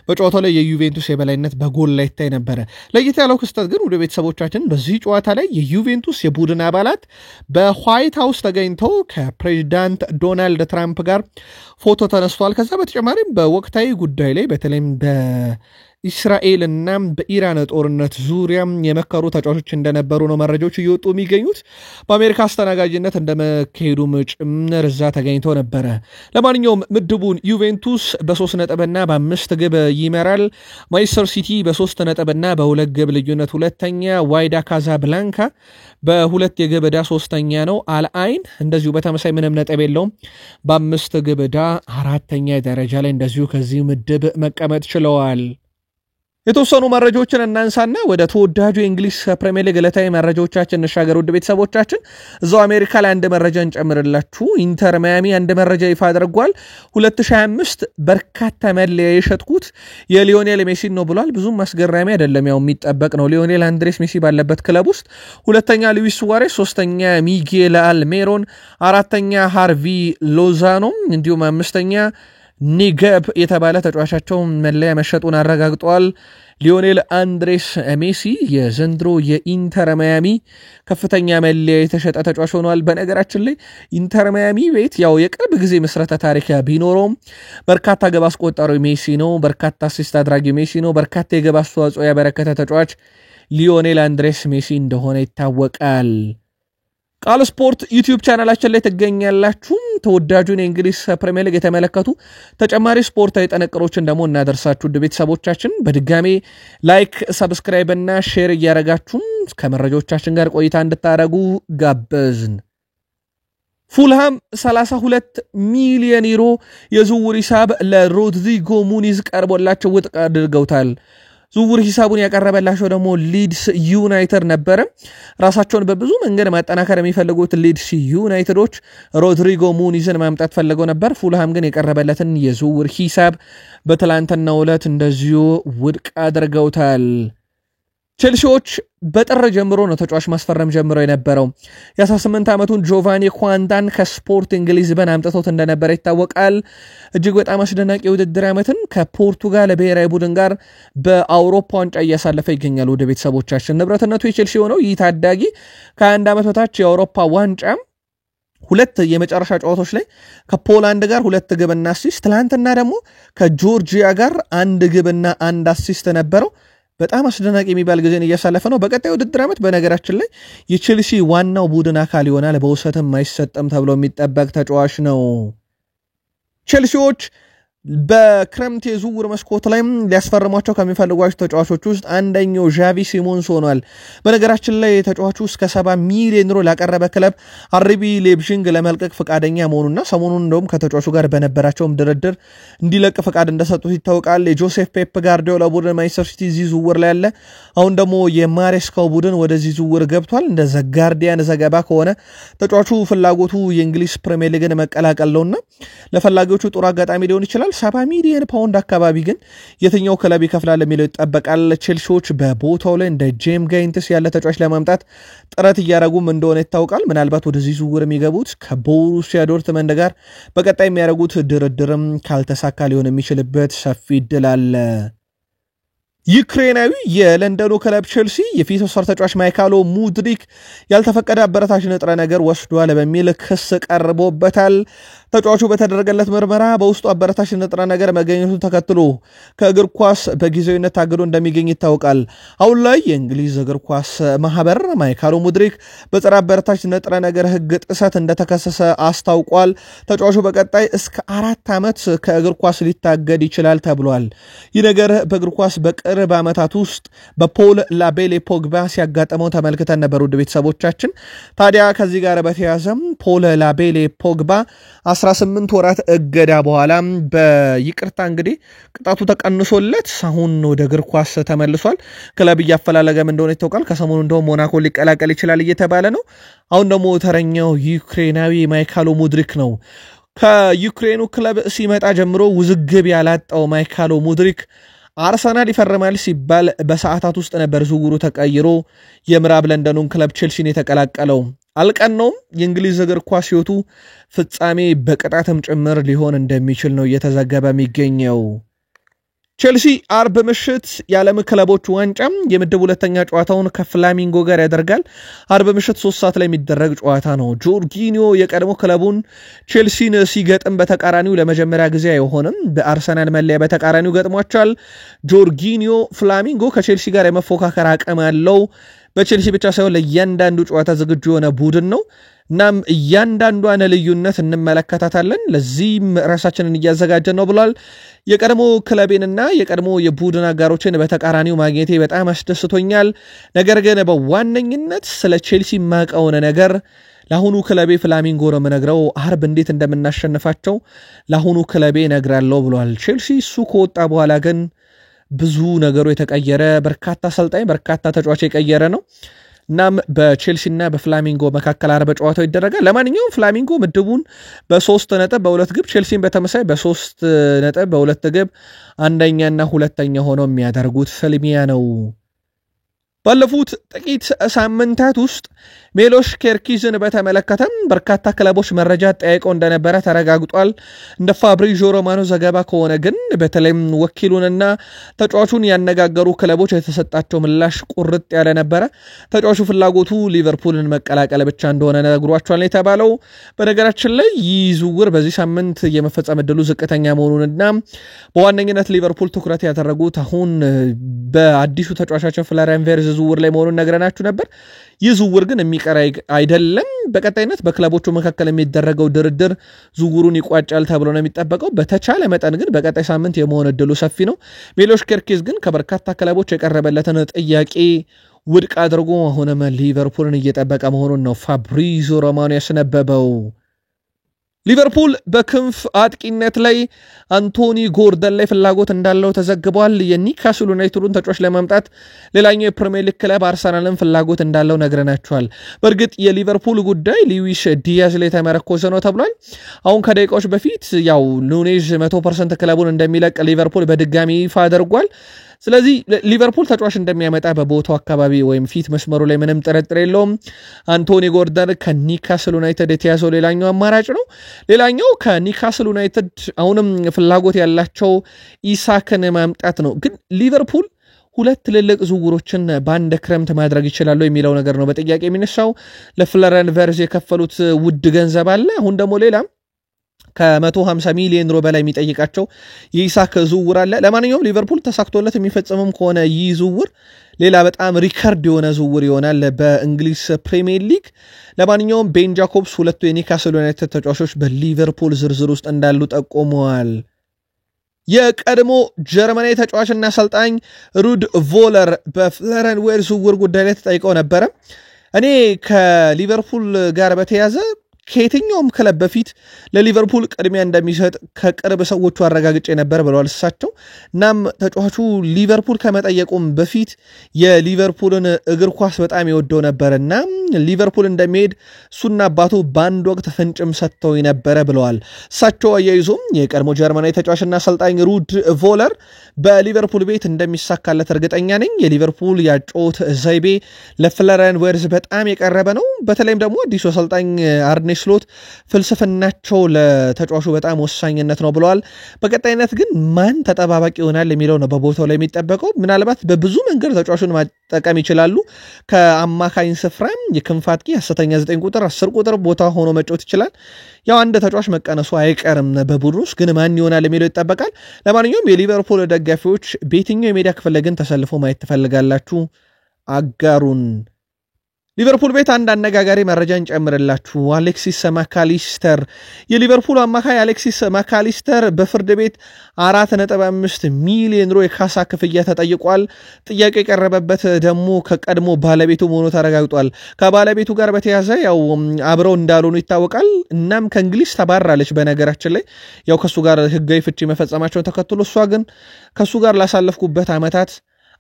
S1: በጨዋታው ላይ የዩቬንቱስ የበላይነት በጎል ላይ ይታይ ነበረ። ለየት ያለው ክስተት ግን ወደ ቤተሰቦቻችን በዚህ ጨዋታ ላይ የዩቬንቱስ የቡድን አባላት በዋይት ሃውስ ተገኝተው ከፕሬዚዳንት ዶናልድ ትራምፕ ጋር ፎቶ ተነስቷል። ከዛ በተጨማሪም በወቅታዊ ጉዳይ ላይ በተለይም በእስራኤል እና በኢራን ጦርነት ዙሪያ የመከሩ ተጫዋቾች እንደነበሩ ነው መረጃዎች እየወጡ የሚገኙት። በአሜሪካ አስተናጋጅነት እንደመካሄዱም ጭምር እዛ ተገኝተው ነበረ። ለማንኛውም ምድቡን ዩቬንቱስ በ3 ነጥብና በ5 ግብ ይመራል። ማንቸስተር ሲቲ በ3 ነጥብና በ2 ግብ ልዩነት ሁለተኛ፣ ዋይዳ ካዛብላንካ በ2 የግብ ዕዳ ሶስተኛ ነው። አል አይን እንደዚሁ በተመሳይ ምንም ነጥብ የለውም በ5 ግብ ዕዳ 4ኛ ደረጃ ላይ እንደዚሁ ከዚህ ምድብ መቀመጥ ችለዋል። የተወሰኑ መረጃዎችን እናንሳና ወደ ተወዳጁ የእንግሊዝ ፕሪሚየር ሊግ ዕለታዊ መረጃዎቻችን እንሻገር። ውድ ቤተሰቦቻችን እዛው አሜሪካ ላይ አንድ መረጃ እንጨምርላችሁ። ኢንተር ማያሚ አንድ መረጃ ይፋ አድርጓል። 2025 በርካታ መለያ የሸጥኩት የሊዮኔል ሜሲ ነው ብሏል። ብዙም አስገራሚ አይደለም፣ ያው የሚጠበቅ ነው። ሊዮኔል አንድሬስ ሜሲ ባለበት ክለብ ውስጥ ሁለተኛ ሉዊስ ሱዋሬስ፣ ሶስተኛ ሚጌል አልሜሮን፣ አራተኛ ሃርቪ ሎዛኖ እንዲሁም አምስተኛ ኒገብ የተባለ ተጫዋቻቸው መለያ መሸጡን አረጋግጧል። ሊዮኔል አንድሬስ ሜሲ የዘንድሮ የኢንተር ማያሚ ከፍተኛ መለያ የተሸጠ ተጫዋች ሆኗል። በነገራችን ላይ ኢንተር ማያሚ ቤት ያው የቅርብ ጊዜ መስረተ ታሪክ ቢኖረውም በርካታ ግብ አስቆጣሪ ሜሲ ነው፣ በርካታ አሲስት አድራጊ ሜሲ ነው፣ በርካታ የግብ አስተዋጽኦ ያበረከተ ተጫዋች ሊዮኔል አንድሬስ ሜሲ እንደሆነ ይታወቃል። ቃል ስፖርት ዩቲዩብ ቻናላችን ላይ ትገኛላችሁ። ተወዳጁን የእንግሊዝ ፕሪሚየር ሊግ የተመለከቱ ተጨማሪ ስፖርታዊ ጥንቅሮችን ደግሞ እናደርሳችሁ። ውድ ቤተሰቦቻችን በድጋሜ ላይክ፣ ሰብስክራይብ እና ሼር እያደረጋችሁ ከመረጃዎቻችን ጋር ቆይታ እንድታደርጉ ጋበዝን። ፉልሃም 32 ሚሊዮን ዩሮ የዝውውር ሂሳብ ለሮድሪጎ ሙኒዝ ቀርቦላቸው ውድቅ አድርገውታል። ዝውውር ሂሳቡን ያቀረበላቸው ደግሞ ሊድስ ዩናይትድ ነበር። ራሳቸውን በብዙ መንገድ ማጠናከር የሚፈልጉት ሊድስ ዩናይትዶች ሮድሪጎ ሙኒዝን ማምጣት ፈልገው ነበር። ፉልሃም ግን የቀረበለትን የዝውውር ሂሳብ በትላንትናው ዕለት እንደዚሁ ውድቅ አድርገውታል። ቼልሲዎች በጥር ጀምሮ ነው ተጫዋች ማስፈረም ጀምረው የነበረው። የ18 ዓመቱን ጆቫኒ ኳንታን ከስፖርቲንግ ሊዝበን አምጥቶት እንደነበረ ይታወቃል። እጅግ በጣም አስደናቂ የውድድር ዓመትን ከፖርቱጋል ብሔራዊ ቡድን ጋር በአውሮፓ ዋንጫ እያሳለፈ ይገኛል። ወደ ቤተሰቦቻችን ንብረትነቱ የቼልሲ ሆነው ይህ ታዳጊ ከ21 ዓመት በታች የአውሮፓ ዋንጫ ሁለት የመጨረሻ ጨዋታዎች ላይ ከፖላንድ ጋር 2 ግብና አሲስት፣ ትላንትና ደግሞ ከጆርጂያ ጋር 1 ግብና 1 አሲስት ነበረው። በጣም አስደናቂ የሚባል ጊዜን እያሳለፈ ነው። በቀጣይ ውድድር ዓመት በነገራችን ላይ የቼልሲ ዋናው ቡድን አካል ይሆናል። በውሰትም አይሰጥም ተብሎ የሚጠበቅ ተጫዋች ነው። ቼልሲዎች በክረምት የዝውውር መስኮት ላይ ሊያስፈርሟቸው ከሚፈልጓቸው ተጫዋቾች ውስጥ አንደኛው ዣቪ ሲሞንስ ሆኗል። በነገራችን ላይ ተጫዋቹ እስከ 70 ሚሊዮን ዩሮ ላቀረበ ክለብ አርቢ ሌፕዚግ ለመልቀቅ ፈቃደኛ መሆኑና ሰሞኑን እንደውም ከተጫዋቹ ጋር በነበራቸውም ድርድር እንዲለቅ ፈቃድ እንደሰጡት ይታወቃል። የጆሴፍ ፔፕ ጋርዲዮላ ቡድን ማንቸስተር ሲቲ እዚህ ዝውውር ላይ ያለ፣ አሁን ደግሞ የማሬስካው ቡድን ወደዚህ ዝውውር ገብቷል። እንደ ዘ ጋርዲያን ዘገባ ከሆነ ተጫዋቹ ፍላጎቱ የእንግሊዝ ፕሪሚየር ሊግን መቀላቀል ነውና ለፈላጊዎቹ ጥሩ አጋጣሚ ሊሆን ይችላል። 70 ሚሊዮን ፓውንድ አካባቢ ግን የትኛው ክለብ ይከፍላል የሚለው ይጠበቃል። ቼልሲዎች በቦታው ላይ እንደ ጄም ጋይንትስ ያለ ተጫዋች ለማምጣት ጥረት እያደረጉም እንደሆነ ይታወቃል። ምናልባት ወደዚህ ዝውውር የሚገቡት ከቦሩሲያ ዶርትመንድ ጋር በቀጣይ የሚያደርጉት ድርድርም ካልተሳካ ሊሆን የሚችልበት ሰፊ እድል አለ። ዩክሬናዊ የለንደኑ ክለብ ቼልሲ የፊት ወሰር ተጫዋች ማይካሎ ሙድሪክ ያልተፈቀደ አበረታች ንጥረ ነገር ወስዷል በሚል ክስ ቀርቦበታል። ተጫዋቹ በተደረገለት ምርመራ በውስጡ አበረታች ንጥረ ነገር መገኘቱን ተከትሎ ከእግር ኳስ በጊዜያዊነት ታግዶ እንደሚገኝ ይታወቃል። አሁን ላይ የእንግሊዝ እግር ኳስ ማህበር ማይካሎ ሙድሪክ በጸረ አበረታች ንጥረ ነገር ሕግ ጥሰት እንደተከሰሰ አስታውቋል። ተጫዋቹ በቀጣይ እስከ 4 ዓመት ከእግር ኳስ ሊታገድ ይችላል ተብሏል። ይህ ነገር በእግር ኳስ በቅርብ ዓመታት ውስጥ በፖል ላቤሌ ፖግባ ሲያጋጠመው ተመልክተን ነበር። ውድ ቤተሰቦቻችን ታዲያ ከዚህ ጋር በተያያዘም ፖል ላቤሌ ፖግባ 18 ወራት እገዳ በኋላ በይቅርታ እንግዲህ ቅጣቱ ተቀንሶለት አሁን ወደ እግር ኳስ ተመልሷል። ክለብ እያፈላለገም እንደሆነ ይታወቃል። ከሰሞኑ እንደውም ሞናኮ ሊቀላቀል ይችላል እየተባለ ነው። አሁን ደግሞ ተረኛው ዩክሬናዊ ማይካሎ ሙድሪክ ነው። ከዩክሬኑ ክለብ ሲመጣ ጀምሮ ውዝግብ ያላጣው ማይካሎ ሙድሪክ አርሰናል ይፈርማል ሲባል በሰዓታት ውስጥ ነበር ዝውውሩ ተቀይሮ የምዕራብ ለንደኑን ክለብ ቼልሲን የተቀላቀለው። አልቀነውም። የእንግሊዝ እግር ኳስ ሕይወቱ ፍጻሜ በቅጣትም ጭምር ሊሆን እንደሚችል ነው እየተዘገበ የሚገኘው። ቼልሲ አርብ ምሽት የዓለም ክለቦች ዋንጫም የምድብ ሁለተኛ ጨዋታውን ከፍላሚንጎ ጋር ያደርጋል። አርብ ምሽት 3 ሰዓት ላይ የሚደረግ ጨዋታ ነው። ጆርጊኒዮ የቀድሞ ክለቡን ቼልሲን ሲገጥም በተቃራኒው ለመጀመሪያ ጊዜ አይሆንም። በአርሰናል መለያ በተቃራኒው ገጥሟቸዋል። ጆርጊኒዮ ፍላሚንጎ ከቼልሲ ጋር የመፎካከር አቅም አለው። በቼልሲ ብቻ ሳይሆን ለእያንዳንዱ ጨዋታ ዝግጁ የሆነ ቡድን ነው። እናም እያንዳንዷን ልዩነት እንመለከታታለን። ለዚህም ራሳችንን እያዘጋጀን ነው ብሏል። የቀድሞ ክለቤንና የቀድሞ የቡድን አጋሮችን በተቃራኒው ማግኘቴ በጣም አስደስቶኛል። ነገር ግን በዋነኝነት ስለ ቼልሲ ማቀውን ነገር ለአሁኑ ክለቤ ፍላሚንጎ ነው የምነግረው። አርብ እንዴት እንደምናሸንፋቸው ለአሁኑ ክለቤ ነግራለሁ ብሏል። ቼልሲ እሱ ከወጣ በኋላ ግን ብዙ ነገሩ የተቀየረ በርካታ አሰልጣኝ በርካታ ተጫዋች የቀየረ ነው። እናም በቼልሲና በፍላሚንጎ መካከል 40 ጨዋታው ይደረጋል። ለማንኛውም ፍላሚንጎ ምድቡን በ3 ነጥብ በ2 ግብ ቼልሲን በተመሳይ በ3 ነጥብ በ2 ግብ አንደኛና ሁለተኛ ሆነው የሚያደርጉት ፍልሚያ ነው። ባለፉት ጥቂት ሳምንታት ውስጥ ሜሎሽ ኬርኪዝን በተመለከተም በርካታ ክለቦች መረጃ ጠይቀው እንደነበረ ተረጋግጧል። እንደ ፋብሪዚዮ ሮማኖ ዘገባ ከሆነ ግን በተለይም ወኪሉንና ተጫዋቹን ያነጋገሩ ክለቦች የተሰጣቸው ምላሽ ቁርጥ ያለ ነበረ። ተጫዋቹ ፍላጎቱ ሊቨርፑልን መቀላቀል ብቻ እንደሆነ ነግሯቸዋል የተባለው። በነገራችን ላይ ይህ ዝውውር በዚህ ሳምንት የመፈጸም ዕድሉ ዝቅተኛ መሆኑንና በዋነኝነት ሊቨርፑል ትኩረት ያደረጉት አሁን በአዲሱ ተጫዋቻችን ፍሎሪያን ቪርትዝ ዝውውር ላይ መሆኑን ነግረናችሁ ነበር። ይህ ዝውውር ግን የሚቀር አይደለም። በቀጣይነት በክለቦቹ መካከል የሚደረገው ድርድር ዝውውሩን ይቋጫል ተብሎ ነው የሚጠበቀው። በተቻለ መጠን ግን በቀጣይ ሳምንት የመሆን ዕድሉ ሰፊ ነው። ሜሎሽ ኬርኪዝ ግን ከበርካታ ክለቦች የቀረበለትን ጥያቄ ውድቅ አድርጎ አሁንም ሊቨርፑልን እየጠበቀ መሆኑን ነው ፋብሪዚዮ ሮማኖ ያስነበበው። ሊቨርፑል በክንፍ አጥቂነት ላይ አንቶኒ ጎርደን ላይ ፍላጎት እንዳለው ተዘግቧል። የኒውካስል ዩናይትዱን ተጫዋች ለማምጣት ሌላኛው የፕሪሚየር ሊግ ክለብ አርሰናልን ፍላጎት እንዳለው ነግረናቸዋል። በእርግጥ የሊቨርፑል ጉዳይ ሉዊስ ዲያዝ ላይ ተመረኮዘ ነው ተብሏል። አሁን ከደቂቃዎች በፊት ያው ኑኔዝ 100% ክለቡን እንደሚለቅ ሊቨርፑል በድጋሚ ይፋ አድርጓል። ስለዚህ ሊቨርፑል ተጫዋች እንደሚያመጣ በቦታው አካባቢ ወይም ፊት መስመሩ ላይ ምንም ጥርጥር የለውም። አንቶኒ ጎርደን ከኒውካስል ዩናይትድ የተያዘው ሌላኛው አማራጭ ነው። ሌላኛው ከኒውካስል ዩናይትድ አሁንም ፍላጎት ያላቸው ኢሳክን ማምጣት ነው። ግን ሊቨርፑል ሁለት ትልልቅ ዝውውሮችን በአንድ ክረምት ማድረግ ይችላሉ የሚለው ነገር ነው በጥያቄ የሚነሳው። ለፍሎሪያን ቪርትዝ የከፈሉት ውድ ገንዘብ አለ። አሁን ደግሞ ሌላ ከ150 ሚሊዮን ዩሮ በላይ የሚጠይቃቸው የኢሳክ ዝውውር አለ። ለማንኛውም ሊቨርፑል ተሳክቶለት የሚፈጸምም ከሆነ ይህ ዝውውር ሌላ በጣም ሪከርድ የሆነ ዝውውር ይሆናል በእንግሊዝ ፕሪሚየር ሊግ። ለማንኛውም ቤን ጃኮብስ ሁለቱ የኒውካስል ዩናይትድ ተጫዋቾች በሊቨርፑል ዝርዝር ውስጥ እንዳሉ ጠቆመዋል። የቀድሞ ጀርመናዊ ተጫዋችና አሰልጣኝ ሩድ ቮለር በፍሎሪያን ቪርትዝ ዝውውር ጉዳይ ላይ ተጠይቀው ነበረ። እኔ ከሊቨርፑል ጋር በተያያዘ ከየትኛውም ክለብ በፊት ለሊቨርፑል ቅድሚያ እንደሚሰጥ ከቅርብ ሰዎቹ አረጋግጬ ነበር ብለዋል እሳቸው። እናም ተጫዋቹ ሊቨርፑል ከመጠየቁም በፊት የሊቨርፑልን እግር ኳስ በጣም ይወደው ነበርና ሊቨርፑል እንደሚሄድ እሱና አባቱ በአንድ ወቅት ፍንጭም ሰጥተው ነበረ ብለዋል። እሳቸው አያይዞም የቀድሞ ጀርመናዊ ተጫዋችና አሰልጣኝ ሩድ ቮለር በሊቨርፑል ቤት እንደሚሳካለት እርግጠኛ ነኝ። የሊቨርፑል ያጮት ዘይቤ ለፍሎሪያን ቪርትዝ በጣም የቀረበ ነው። በተለይም ደግሞ አዲሱ አሰልጣኝ አርኔ ስሎት ፍልስፍናቸው ለተጫዋቹ በጣም ወሳኝነት ነው ብለዋል። በቀጣይነት ግን ማን ተጠባባቂ ይሆናል የሚለው ነው በቦታው ላይ የሚጠበቀው። ምናልባት በብዙ መንገድ ተጫዋቹን ማጠቀም ይችላሉ። ከአማካኝ ስፍራ የክንፍ አጥቂ 9 ቁጥር 10 ቁጥር ቦታ ሆኖ መጫወት ይችላል። ያው አንድ ተጫዋች መቀነሱ አይቀርም በቡድን ውስጥ፣ ግን ማን ይሆናል የሚለው ይጠበቃል። ለማንኛውም የሊቨርፑል ደጋፊዎች በየትኛው የሜዳ ክፍል ግን ተሰልፎ ማየት ትፈልጋላችሁ? አጋሩን። ሊቨርፑል ቤት አንድ አነጋጋሪ መረጃ እንጨምርላችሁ። አሌክሲስ ማካሊስተር የሊቨርፑል አማካይ አሌክሲስ ማካሊስተር በፍርድ ቤት 4.5 ሚሊዮን ዩሮ የካሳ ክፍያ ተጠይቋል። ጥያቄ የቀረበበት ደግሞ ከቀድሞ ባለቤቱ መሆኑ ተረጋግጧል። ከባለቤቱ ጋር በተያያዘ ያው አብረው እንዳልሆኑ ይታወቃል። እናም ከእንግሊዝ ተባራለች። በነገራችን ላይ ያው ከሱ ጋር ህጋዊ ፍቺ መፈጸማቸውን ተከትሎ እሷ ግን ከሱ ጋር ላሳለፍኩበት ዓመታት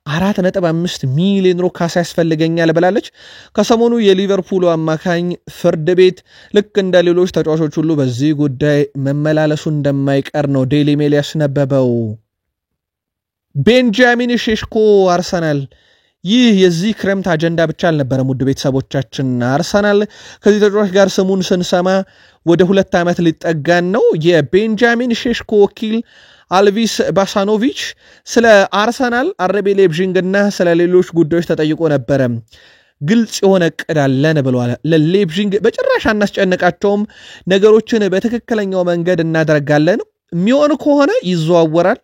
S1: 4.5 ሚሊዮን ዩሮ ካሳ ያስፈልገኛል ብላለች። ከሰሞኑ የሊቨርፑል አማካኝ ፍርድ ቤት ልክ እንደ ሌሎች ተጫዋቾች ሁሉ በዚህ ጉዳይ መመላለሱ እንደማይቀር ነው ዴይሊ ሜል ያስነበበው። ቤንጃሚን ሼሽኮ አርሰናል። ይህ የዚህ ክረምት አጀንዳ ብቻ አልነበረም ውድ ቤተሰቦቻችን። አርሰናል ከዚህ ተጫዋች ጋር ስሙን ስንሰማ ወደ 2 ዓመት ሊጠጋን ነው። የቤንጃሚን ሼሽኮ ወኪል አልቪስ ባሳኖቪች ስለ አርሰናል አርቢ ሌይፕዚግ እና ስለ ሌሎች ጉዳዮች ተጠይቆ ነበረ። ግልጽ የሆነ እቅድ አለን ብለዋል። ለሌይፕዚግ በጭራሽ አናስጨንቃቸውም፣ ነገሮችን በትክክለኛው መንገድ እናደርጋለን፣ የሚሆን ከሆነ ይዘዋወራል፣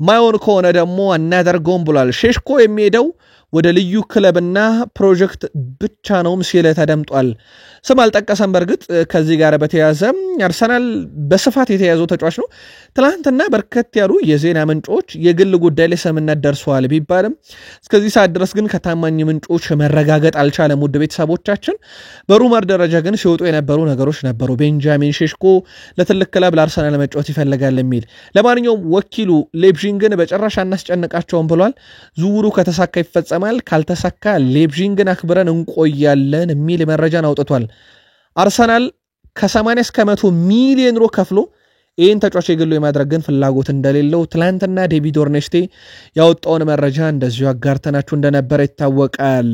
S1: ማይሆን ከሆነ ደግሞ አናደርገውም ብሏል። ሼሽኮ የሚሄደው ወደ ልዩ ክለብና ፕሮጀክት ብቻ ነው ሲል ተደምጧል። ስም አልጠቀሰም። በርግጥ ከዚህ ጋር በተያያዘ አርሰናል በስፋት የተያዘው ተጫዋች ነው። ትላንትና በርከት ያሉ የዜና ምንጮች የግል ጉዳይ ላይ ስምምነት ደርሰዋል ቢባልም እስከዚህ ሰዓት ድረስ ግን ከታማኝ ምንጮች መረጋገጥ አልቻለም። ውድ ቤተሰቦቻችን በሩመር ደረጃ ግን ሲወጡ የነበሩ ነገሮች ነበሩ። ቤንጃሚን ሼሽኮ ለትልቅ ክለብ ለአርሰናል መጫወት ይፈልጋል የሚል። ለማንኛውም ወኪሉ ሌፕዚግን በጭራሽ አናስጨንቃቸውም ብሏል። ዝውውሩ ከተሳካ ይፈጸማል፣ ካልተሳካ ሌፕዚግን አክብረን እንቆያለን የሚል መረጃን አውጥቷል። አርሰናል ከ80 እስከ 100 ሚሊዮን ዩሮ ከፍሎ ይህን ተጫዋች የግሉ የማድረግ ግን ፍላጎት እንደሌለው ትላንትና ዴቪድ ኦርኔስቴ ያወጣውን መረጃ እንደዚሁ አጋርተናችሁ እንደነበረ ይታወቃል።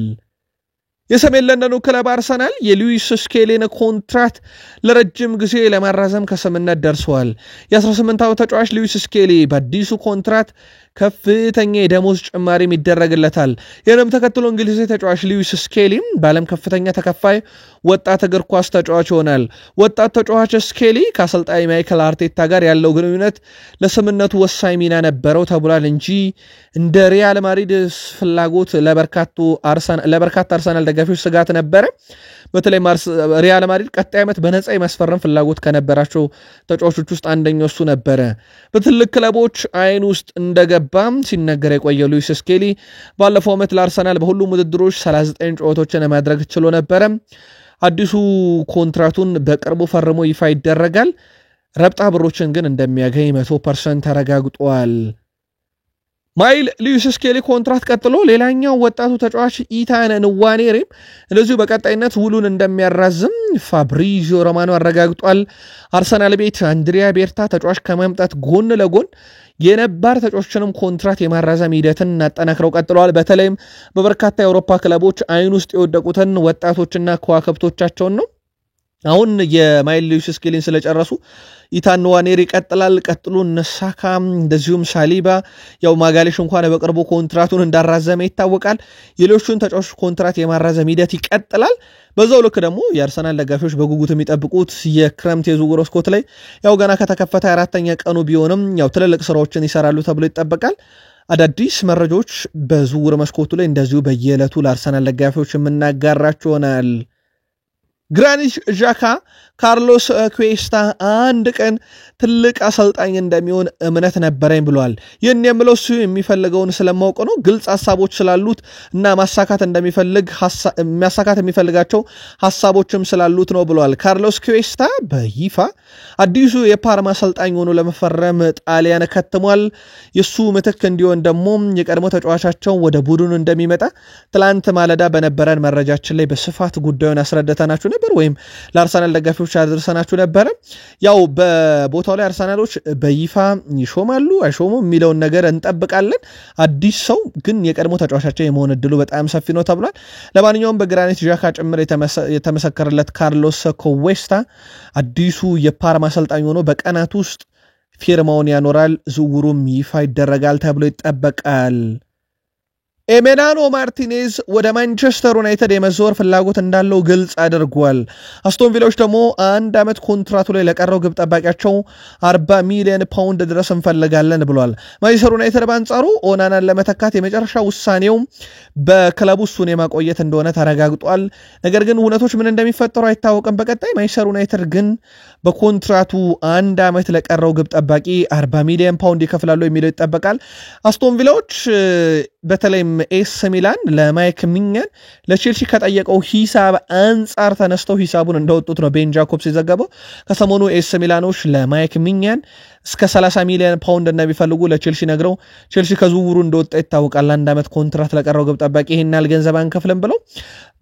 S1: የሰሜን ለንደኑ ክለብ አርሰናል የሉዊስ ስኬሊን ኮንትራት ለረጅም ጊዜ ለማራዘም ከስምምነት ደርሰዋል። የ18 ዓመት ተጫዋች ሉዊስ ስኬሊ በአዲሱ ኮንትራት ከፍተኛ የደሞዝ ጭማሪም ይደረግለታል። ይህንም ተከትሎ እንግሊዛዊ ተጫዋች ሉዊስ ስኬሊ በዓለም ከፍተኛ ተከፋይ ወጣት እግር ኳስ ተጫዋች ይሆናል። ወጣት ተጫዋች ስኬሊ ከአሰልጣኝ ማይክል አርቴታ ጋር ያለው ግንኙነት ለስምምነቱ ወሳኝ ሚና ነበረው ተብሏል እንጂ እንደ ሪያል ማድሪድ ፍላጎት ለበርካታ አርሰናል ደጋፊዎች ስጋት ነበረ። በተለይ ሪያል ማድሪድ ቀጣይ ዓመት በነፃ የማስፈረም ፍላጎት ከነበራቸው ተጫዋቾች ውስጥ አንደኛው እሱ ነበረ። በትልቅ ክለቦች አይን ውስጥ እንደገባም ሲነገር የቆየው ሉዊስ ስኬሊ ባለፈው ዓመት ለአርሰናል በሁሉም ውድድሮች 39 ጨዋታዎችን ማድረግ ችሎ ነበረ። አዲሱ ኮንትራቱን በቅርቡ ፈርሞ ይፋ ይደረጋል። ረብጣ ብሮችን ግን እንደሚያገኝ 100% ተረጋግጧል። ማይል ሉዊስ ስኬሊ ኮንትራት ቀጥሎ ሌላኛው ወጣቱ ተጫዋች ኢታን ንዋኔሪም እንደዚሁ በቀጣይነት ውሉን እንደሚያራዝም ፋብሪዚዮ ሮማኖ አረጋግጧል። አርሰናል ቤት አንድሪያ ቤርታ ተጫዋች ከማምጣት ጎን ለጎን የነባር ተጫዋቾችንም ኮንትራት የማራዘም ሂደትን አጠናክረው ቀጥለዋል። በተለይም በበርካታ የአውሮፓ ክለቦች አይን ውስጥ የወደቁትን ወጣቶችና ከዋክብቶቻቸውን ነው። አሁን የማይል ሉዊስ ስኬሊን ስለጨረሱ ኢታን ንዋኔሪ ይቀጥላል። ቀጥሎ ነሳካ እንደዚሁም ሳሊባ ያው ማጋሌሽ እንኳን በቅርቡ ኮንትራቱን እንዳራዘመ ይታወቃል። የሌሎቹን ተጫዋቾች ኮንትራት የማራዘም ሂደት ይቀጥላል። በዛው ልክ ደግሞ የአርሰናል ደጋፊዎች በጉጉት የሚጠብቁት የክረምት የዝውውር መስኮት ላይ ያው ገና ከተከፈተ 4ኛ ቀኑ ቢሆንም ያው ትልልቅ ስራዎችን ይሰራሉ ተብሎ ይጠበቃል። አዳዲስ መረጃዎች በዝውውር መስኮቱ ላይ እንደዚሁ በየዕለቱ ለአርሰናል ደጋፊዎች የምናጋራቸው ይሆናል። ግራኒት ዣካ ካርሎስ ኩዌስታ አንድ ቀን ትልቅ አሰልጣኝ እንደሚሆን እምነት ነበረኝ ብሏል። ይህን የምለው እሱ የሚፈልገውን ስለማውቅ ነው። ግልጽ ሀሳቦች ስላሉት እና ማሳካት የሚፈልጋቸው ሀሳቦችም ስላሉት ነው ብሏል። ካርሎስ ኩዌስታ በይፋ አዲሱ የፓርማ አሰልጣኝ ሆኖ ለመፈረም ጣሊያን ከትሟል። የሱ ምትክ እንዲሆን ደግሞ የቀድሞ ተጫዋቻቸው ወደ ቡድኑ እንደሚመጣ ትላንት ማለዳ በነበረን መረጃችን ላይ በስፋት ጉዳዩን አስረድተናችሁ ነበር፣ ወይም ለአርሰናል ደጋፊዎች አድርሰናችሁ ነበር። ያው በቦታው ላይ አርሰናሎች በይፋ ይሾማሉ አይሾሙ የሚለውን ነገር እንጠብቃለን። አዲስ ሰው ግን የቀድሞ ተጫዋቻቸው የመሆን እድሉ በጣም ሰፊ ነው ተብሏል። ለማንኛውም በግራኒት ዣካ ጭምር የተመሰከረለት ካርሎስ ኩዌስታ አዲሱ የፓርማ አሰልጣኝ ሆኖ በቀናት ውስጥ ፊርማውን ያኖራል። ዝውውሩም ይፋ ይደረጋል ተብሎ ይጠበቃል። ኤሜሊያኖ ማርቲኔዝ ወደ ማንቸስተር ዩናይትድ የመዘወር ፍላጎት እንዳለው ግልጽ አድርጓል። አስቶን ቪላዎች ደግሞ 1 ዓመት ኮንትራቱ ላይ ለቀረው ግብ ጠባቂያቸው 40 ሚሊዮን ፓውንድ ድረስ እንፈልጋለን ብሏል። ማንቸስተር ዩናይትድ በአንጻሩ ኦናናን ለመተካት የመጨረሻ ውሳኔው በክለቡ እሱን የማቆየት እንደሆነ ተረጋግጧል። ነገር ግን እውነቶች ምን እንደሚፈጠሩ አይታወቅም። በቀጣይ ማንቸስተር ዩናይትድ ግን በኮንትራቱ 1 ዓመት ለቀረው ግብ ጠባቂ 40 ሚሊዮን ፓውንድ ይከፍላሉ የሚለው ይጠበቃል። አስቶን ቪላዎች በተለይም ኤስ ሚላን ለማይክ ሚኛን ለቼልሲ ከጠየቀው ሂሳብ አንጻር ተነስተው ሂሳቡን እንደወጡት ነው ቤን ጃኮብስ የዘገበው። ከሰሞኑ ኤስ ሚላኖች ለማይክ ሚኛን እስከ 30 ሚሊዮን ፓውንድ እንደሚፈልጉ ለቼልሲ ነግረው ቼልሲ ከዝውውሩ እንደወጣ ይታወቃል። 1 ዓመት ኮንትራት ለቀረው ግብ ጠባቂ ይሄን ያህል ገንዘብ አንከፍልም ብለው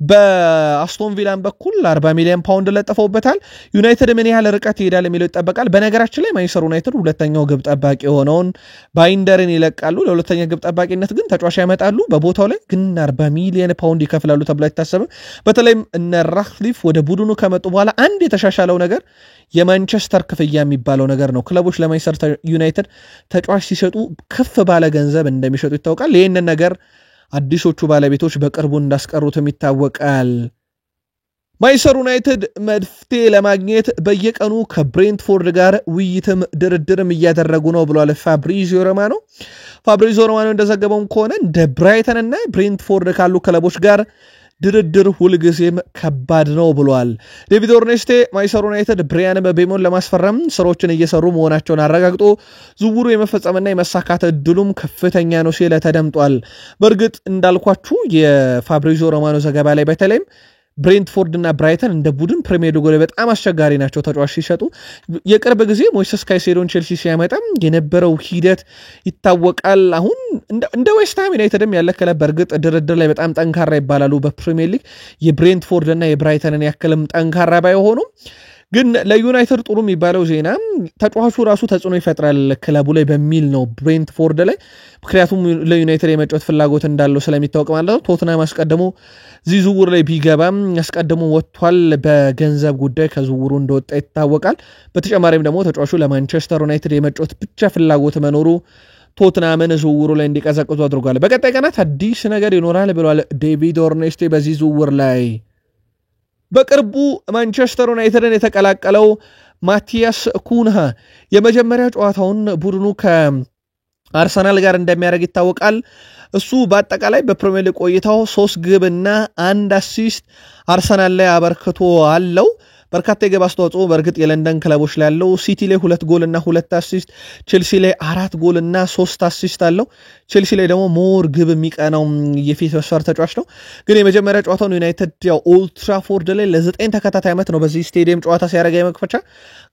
S1: በአስቶን ቪላን በኩል 40 ሚሊዮን ፓውንድ ለጥፈውበታል። ዩናይትድ ምን ያህል ርቀት ይሄዳል የሚለው ይጠበቃል። በነገራችን ላይ ማንቸስተር ዩናይትድ ሁለተኛው ግብ ጠባቂ የሆነውን ባይንደርን ይለቃሉ። ለሁለተኛ ግብ ጠባቂነት ግን ተጫዋች ያመጣሉ። በቦታው ላይ ግን 40 ሚሊዮን ፓውንድ ይከፍላሉ ተብሎ አይታሰብም። በተለይም እነ ራክሊፍ ወደ ቡድኑ ከመጡ በኋላ አንድ የተሻሻለው ነገር የማንቸስተር ክፍያ የሚባለው ነገር ነው። ክለቦች ለማንቸስተር ዩናይትድ ተጫዋች ሲሸጡ ከፍ ባለ ገንዘብ እንደሚሸጡ ይታወቃል። ይህንን ነገር አዲሶቹ ባለቤቶች በቅርቡ እንዳስቀሩትም ይታወቃል። ማንቸስተር ዩናይትድ መፍትሄ ለማግኘት በየቀኑ ከብሬንትፎርድ ጋር ውይይትም ድርድርም እያደረጉ ነው ብሏል ፋብሪዚዮ ሮማኖ። ፋብሪዚዮ ሮማኖ እንደዘገበው ከሆነ እንደ ብራይተን እና ብሬንትፎርድ ካሉ ክለቦች ጋር ድርድር ሁልጊዜም ከባድ ነው ብሏል። ዴቪድ ኦርኔስቴ ማንቸስተር ዩናይትድ ብሪያን ምቤሞን ለማስፈረም ስራዎችን እየሰሩ መሆናቸውን አረጋግጦ ዝውውሩ የመፈጸምና የመሳካት እድሉም ከፍተኛ ነው ሲል ተደምጧል። በእርግጥ እንዳልኳችሁ የፋብሪዚዮ ሮማኖ ዘገባ ላይ በተለይም ብሬንትፎርድ እና ብራይተን እንደ ቡድን ፕሪሚየር ሊግ ላይ በጣም አስቸጋሪ ናቸው ተጫዋች ሲሸጡ። የቅርብ ጊዜ ሞይሰስ ካይሴዶን ቼልሲ ሲያመጣም የነበረው ሂደት ይታወቃል። አሁን እንደ ዌስትሃም ዩናይትድም ያለ ክለብ በእርግጥ ድርድር ላይ በጣም ጠንካራ ይባላሉ በፕሪሚየር ሊግ የብሬንትፎርድ እና የብራይተንን ያክልም ጠንካራ ባይሆኑም ግን ለዩናይትድ ጥሩ የሚባለው ዜና ተጫዋቹ ራሱ ተጽዕኖ ይፈጥራል ክለቡ ላይ በሚል ነው ብሬንትፎርድ ላይ ምክንያቱም ለዩናይትድ የመጫወት ፍላጎት እንዳለው ስለሚታወቅ ማለት ነው። ቶትናም አስቀድሞ ዝውውር ላይ ቢገባም አስቀድሞ ወጥቷል በገንዘብ ጉዳይ ከዝውውሩ እንደወጣ ይታወቃል። በተጨማሪም ደግሞ ተጫዋቹ ለማንቸስተር ዩናይትድ የመጫወት ብቻ ፍላጎት መኖሩ ቶትናምን ዝውውሩ ላይ እንዲቀዘቅዙ አድርጓል። በቀጣይ ቀናት አዲስ ነገር ይኖራል ብሏል ዴቪድ ኦርኔስቴ በዚህ ዝውውር ላይ። በቅርቡ ማንቸስተር ዩናይትድን የተቀላቀለው ማቲያስ ኩንሃ የመጀመሪያ ጨዋታውን ቡድኑ ከአርሰናል ጋር እንደሚያደርግ ይታወቃል። እሱ በአጠቃላይ በፕሪሚየር ሊግ ቆይታው 3 ግብና 1 አሲስት አርሰናል ላይ አበርክቶ አለው። በርካታ የግብ አስተዋጽኦ በእርግጥ የለንደን ክለቦች ላይ ያለው ሲቲ ላይ 2 ጎልና 2 አሲስት፣ ቼልሲ ላይ 4 ጎልና 3 አሲስት አለው። ቼልሲ ላይ ደግሞ ሞር ግብ የሚቀናው የፊት መስመር ተጫዋች ነው። ግን የመጀመሪያ ጨዋታውን ዩናይትድ ያው ኦልድ ትራፎርድ ላይ ለ9 ተከታታይ ዓመት ነው በዚህ ስቴዲየም ጨዋታ ሲያደርግ የመክፈቻ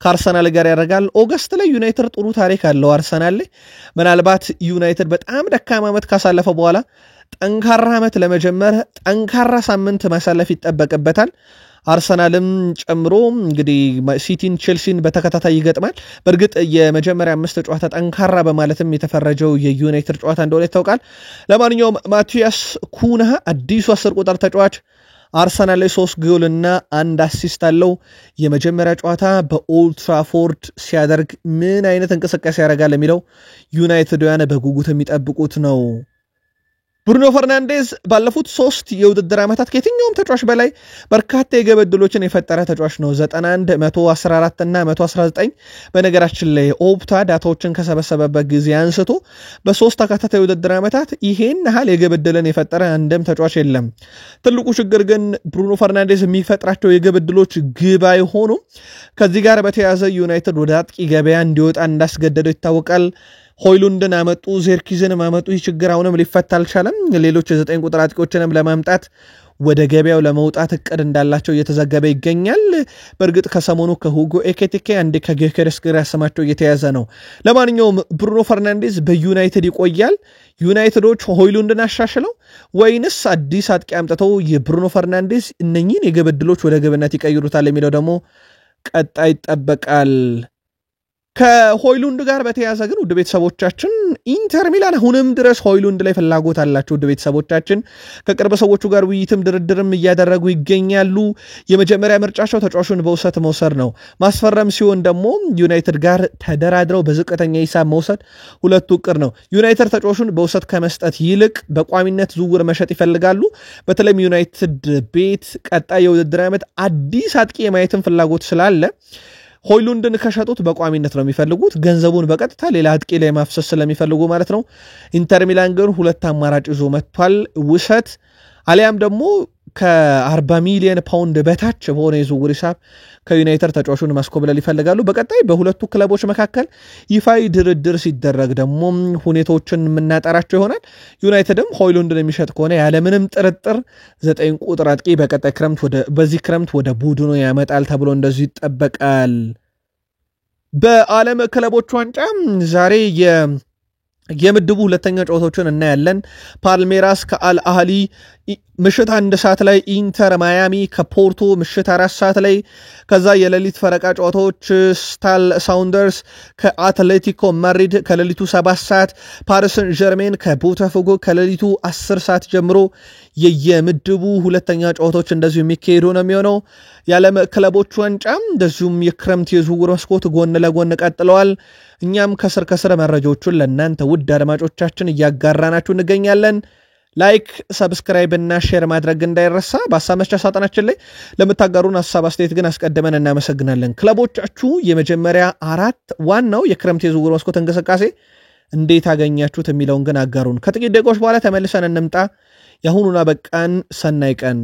S1: ከአርሰናል ጋር ያደርጋል። ኦገስት ላይ ዩናይትድ ጥሩ ታሪክ አለው አርሰናል ላይ። ምናልባት ዩናይትድ በጣም ደካማ ዓመት ካሳለፈ በኋላ ጠንካራ ዓመት ለመጀመር ጠንካራ ሳምንት ማሳለፍ ይጠበቅበታል። አርሰናልም ጨምሮ እንግዲህ ሲቲን ቼልሲን በተከታታይ ይገጥማል። በእርግጥ የመጀመሪያ 5 ጨዋታ ጠንካራ በማለትም የተፈረጀው የዩናይትድ ጨዋታ እንደሆነ ይታወቃል። ለማንኛውም ማቲያስ ኩንሃ አዲሱ 10 ቁጥር ተጫዋች አርሰናል ላይ 3 ጎልና 1 አሲስት አለው። የመጀመሪያ ጨዋታ በኦልድ ትራፎርድ ሲያደርግ ምን አይነት እንቅስቃሴ ያደርጋል የሚለው ዩናይትድያን በጉጉት የሚጠብቁት ነው። ብሩኖ ፈርናንዴዝ ባለፉት 3 የውድድር ዓመታት ከየትኛውም ተጫዋች በላይ በርካታ የግብ ዕድሎችን የፈጠረ ተጫዋች ነው። 91፣ 114 እና 119 በነገራችን ላይ ኦፕታ ዳታዎችን ከሰበሰበበት ጊዜ አንስቶ በ3 ተከታታይ የውድድር ዓመታት ይሄን ያህል የግብ ዕድልን የፈጠረ አንድም ተጫዋች የለም። ትልቁ ችግር ግን ብሩኖ ፈርናንዴዝ የሚፈጥራቸው የግብ ዕድሎች ግብ አይሆኑም። ከዚህ ጋር በተያያዘ ዩናይትድ ወደ አጥቂ ገበያ እንዲወጣ እንዳስገደደው ይታወቃል። ሆይሉንድን አመጡ፣ ዜርኪዝን አመጡ። ይህ ችግር አሁንም ሊፈታ አልቻለም። ሌሎች የ9 ቁጥር አጥቂዎችንም ለማምጣት ወደ ገበያው ለመውጣት እቅድ እንዳላቸው እየተዘገበ ይገኛል። በእርግጥ ከሰሞኑ ከሁጎ ኤኬቲኬ አንዴ ከጌከርስ ጋር ያሰማቸው እየተያዘ ነው። ለማንኛውም ብሩኖ ፈርናንዴዝ በዩናይትድ ይቆያል? ዩናይትዶች ሆይሉንድን አሻሽለው ወይንስ አዲስ አጥቂ አምጥተው የብሩኖ ፈርናንዴዝ እነኚህን የግብ ዕድሎች ወደ ግብነት ይቀይሩታል የሚለው ደግሞ ቀጣይ ይጠበቃል። ከሆይሉንድ ጋር በተያያዘ ግን ውድ ቤተሰቦቻችን ኢንተር ሚላን አሁንም ድረስ ሆይሉንድ ላይ ፍላጎት አላቸው። ውድ ቤተሰቦቻችን ከቅርብ ሰዎቹ ጋር ውይይትም ድርድርም እያደረጉ ይገኛሉ። የመጀመሪያ ምርጫቸው ተጫዋቹን በውሰት መውሰድ ነው። ማስፈረም ሲሆን ደግሞ ዩናይትድ ጋር ተደራድረው በዝቅተኛ ሂሳብ መውሰድ ሁለቱ እቅድ ነው። ዩናይትድ ተጫዋቹን በውሰት ከመስጠት ይልቅ በቋሚነት ዝውውር መሸጥ ይፈልጋሉ። በተለይም ዩናይትድ ቤት ቀጣይ የውድድር ዓመት አዲስ አጥቂ የማየትን ፍላጎት ስላለ ሆይሉንድን ከሸጡት በቋሚነት ነው የሚፈልጉት። ገንዘቡን በቀጥታ ሌላ አጥቂ ላይ ማፍሰስ ስለሚፈልጉ ማለት ነው። ኢንተር ሚላን ግን 2 አማራጭ ይዞ መጥቷል። ውሰት አሊያም ደግሞ ከ40 ሚሊዮን ፓውንድ በታች በሆነ የዝውውር ሂሳብ ከዩናይትድ ተጫዋቹን ማስኮብለል ይፈልጋሉ። በቀጣይ በሁለቱ ክለቦች መካከል ይፋዊ ድርድር ሲደረግ ደግሞ ሁኔታዎችን የምናጠራቸው ይሆናል። ዩናይትድም ሆይሉንድን የሚሸጥ ከሆነ ያለምንም ጥርጥር 9 ቁጥር አጥቂ በዚህ ክረምት ወደ ቡድኑ ያመጣል ተብሎ እንደዚሁ ይጠበቃል። በዓለም ክለቦች ዋንጫ ዛሬ የምድቡ ሁለተኛ ጨዋታዎችን እናያለን። ፓልሜራስ ከአል አህሊ ምሽት 1 ሰዓት ላይ፣ ኢንተር ማያሚ ከፖርቶ ምሽት 4 ሰዓት ላይ፣ ከዛ የሌሊት ፈረቃ ጨዋታዎች ስታል ሳውንደርስ ከአትሌቲኮ ማድሪድ ከሌሊቱ 7 ሰዓት፣ ፓሪስ ሰን ዠርሜን ከቦታፎጎ ከሌሊቱ 10 ሰዓት ጀምሮ የምድቡ ሁለተኛ ጨዋታዎች እንደዚሁ የሚካሄዱ ነው የሚሆነው። የዓለም ክለቦች ዋንጫ እንደዚሁም የክረምት የዝውውር መስኮት ጎን ለጎን ቀጥለዋል። እኛም ከስር መረጃዎቹን ለእናንተ ውድ አድማጮቻችን እያጋራናችሁ እንገኛለን። ላይክ፣ ሰብስክራይብ እና ሼር ማድረግ እንዳይረሳ። በሀሳብ መስጫ ሳጥናችን ላይ ለምታጋሩን ሀሳብ አስተያየት ግን አስቀድመን እናመሰግናለን። ክለቦቻችሁ የመጀመሪያ 4 ዋናው የክረምት የዝውውር መስኮት እንቅስቃሴ እንዴት አገኛችሁት የሚለውን ግን አጋሩን። ከጥቂት ደቂቃዎች በኋላ ተመልሰን እንምጣ። የአሁኑን አበቃን። ሰናይ ቀን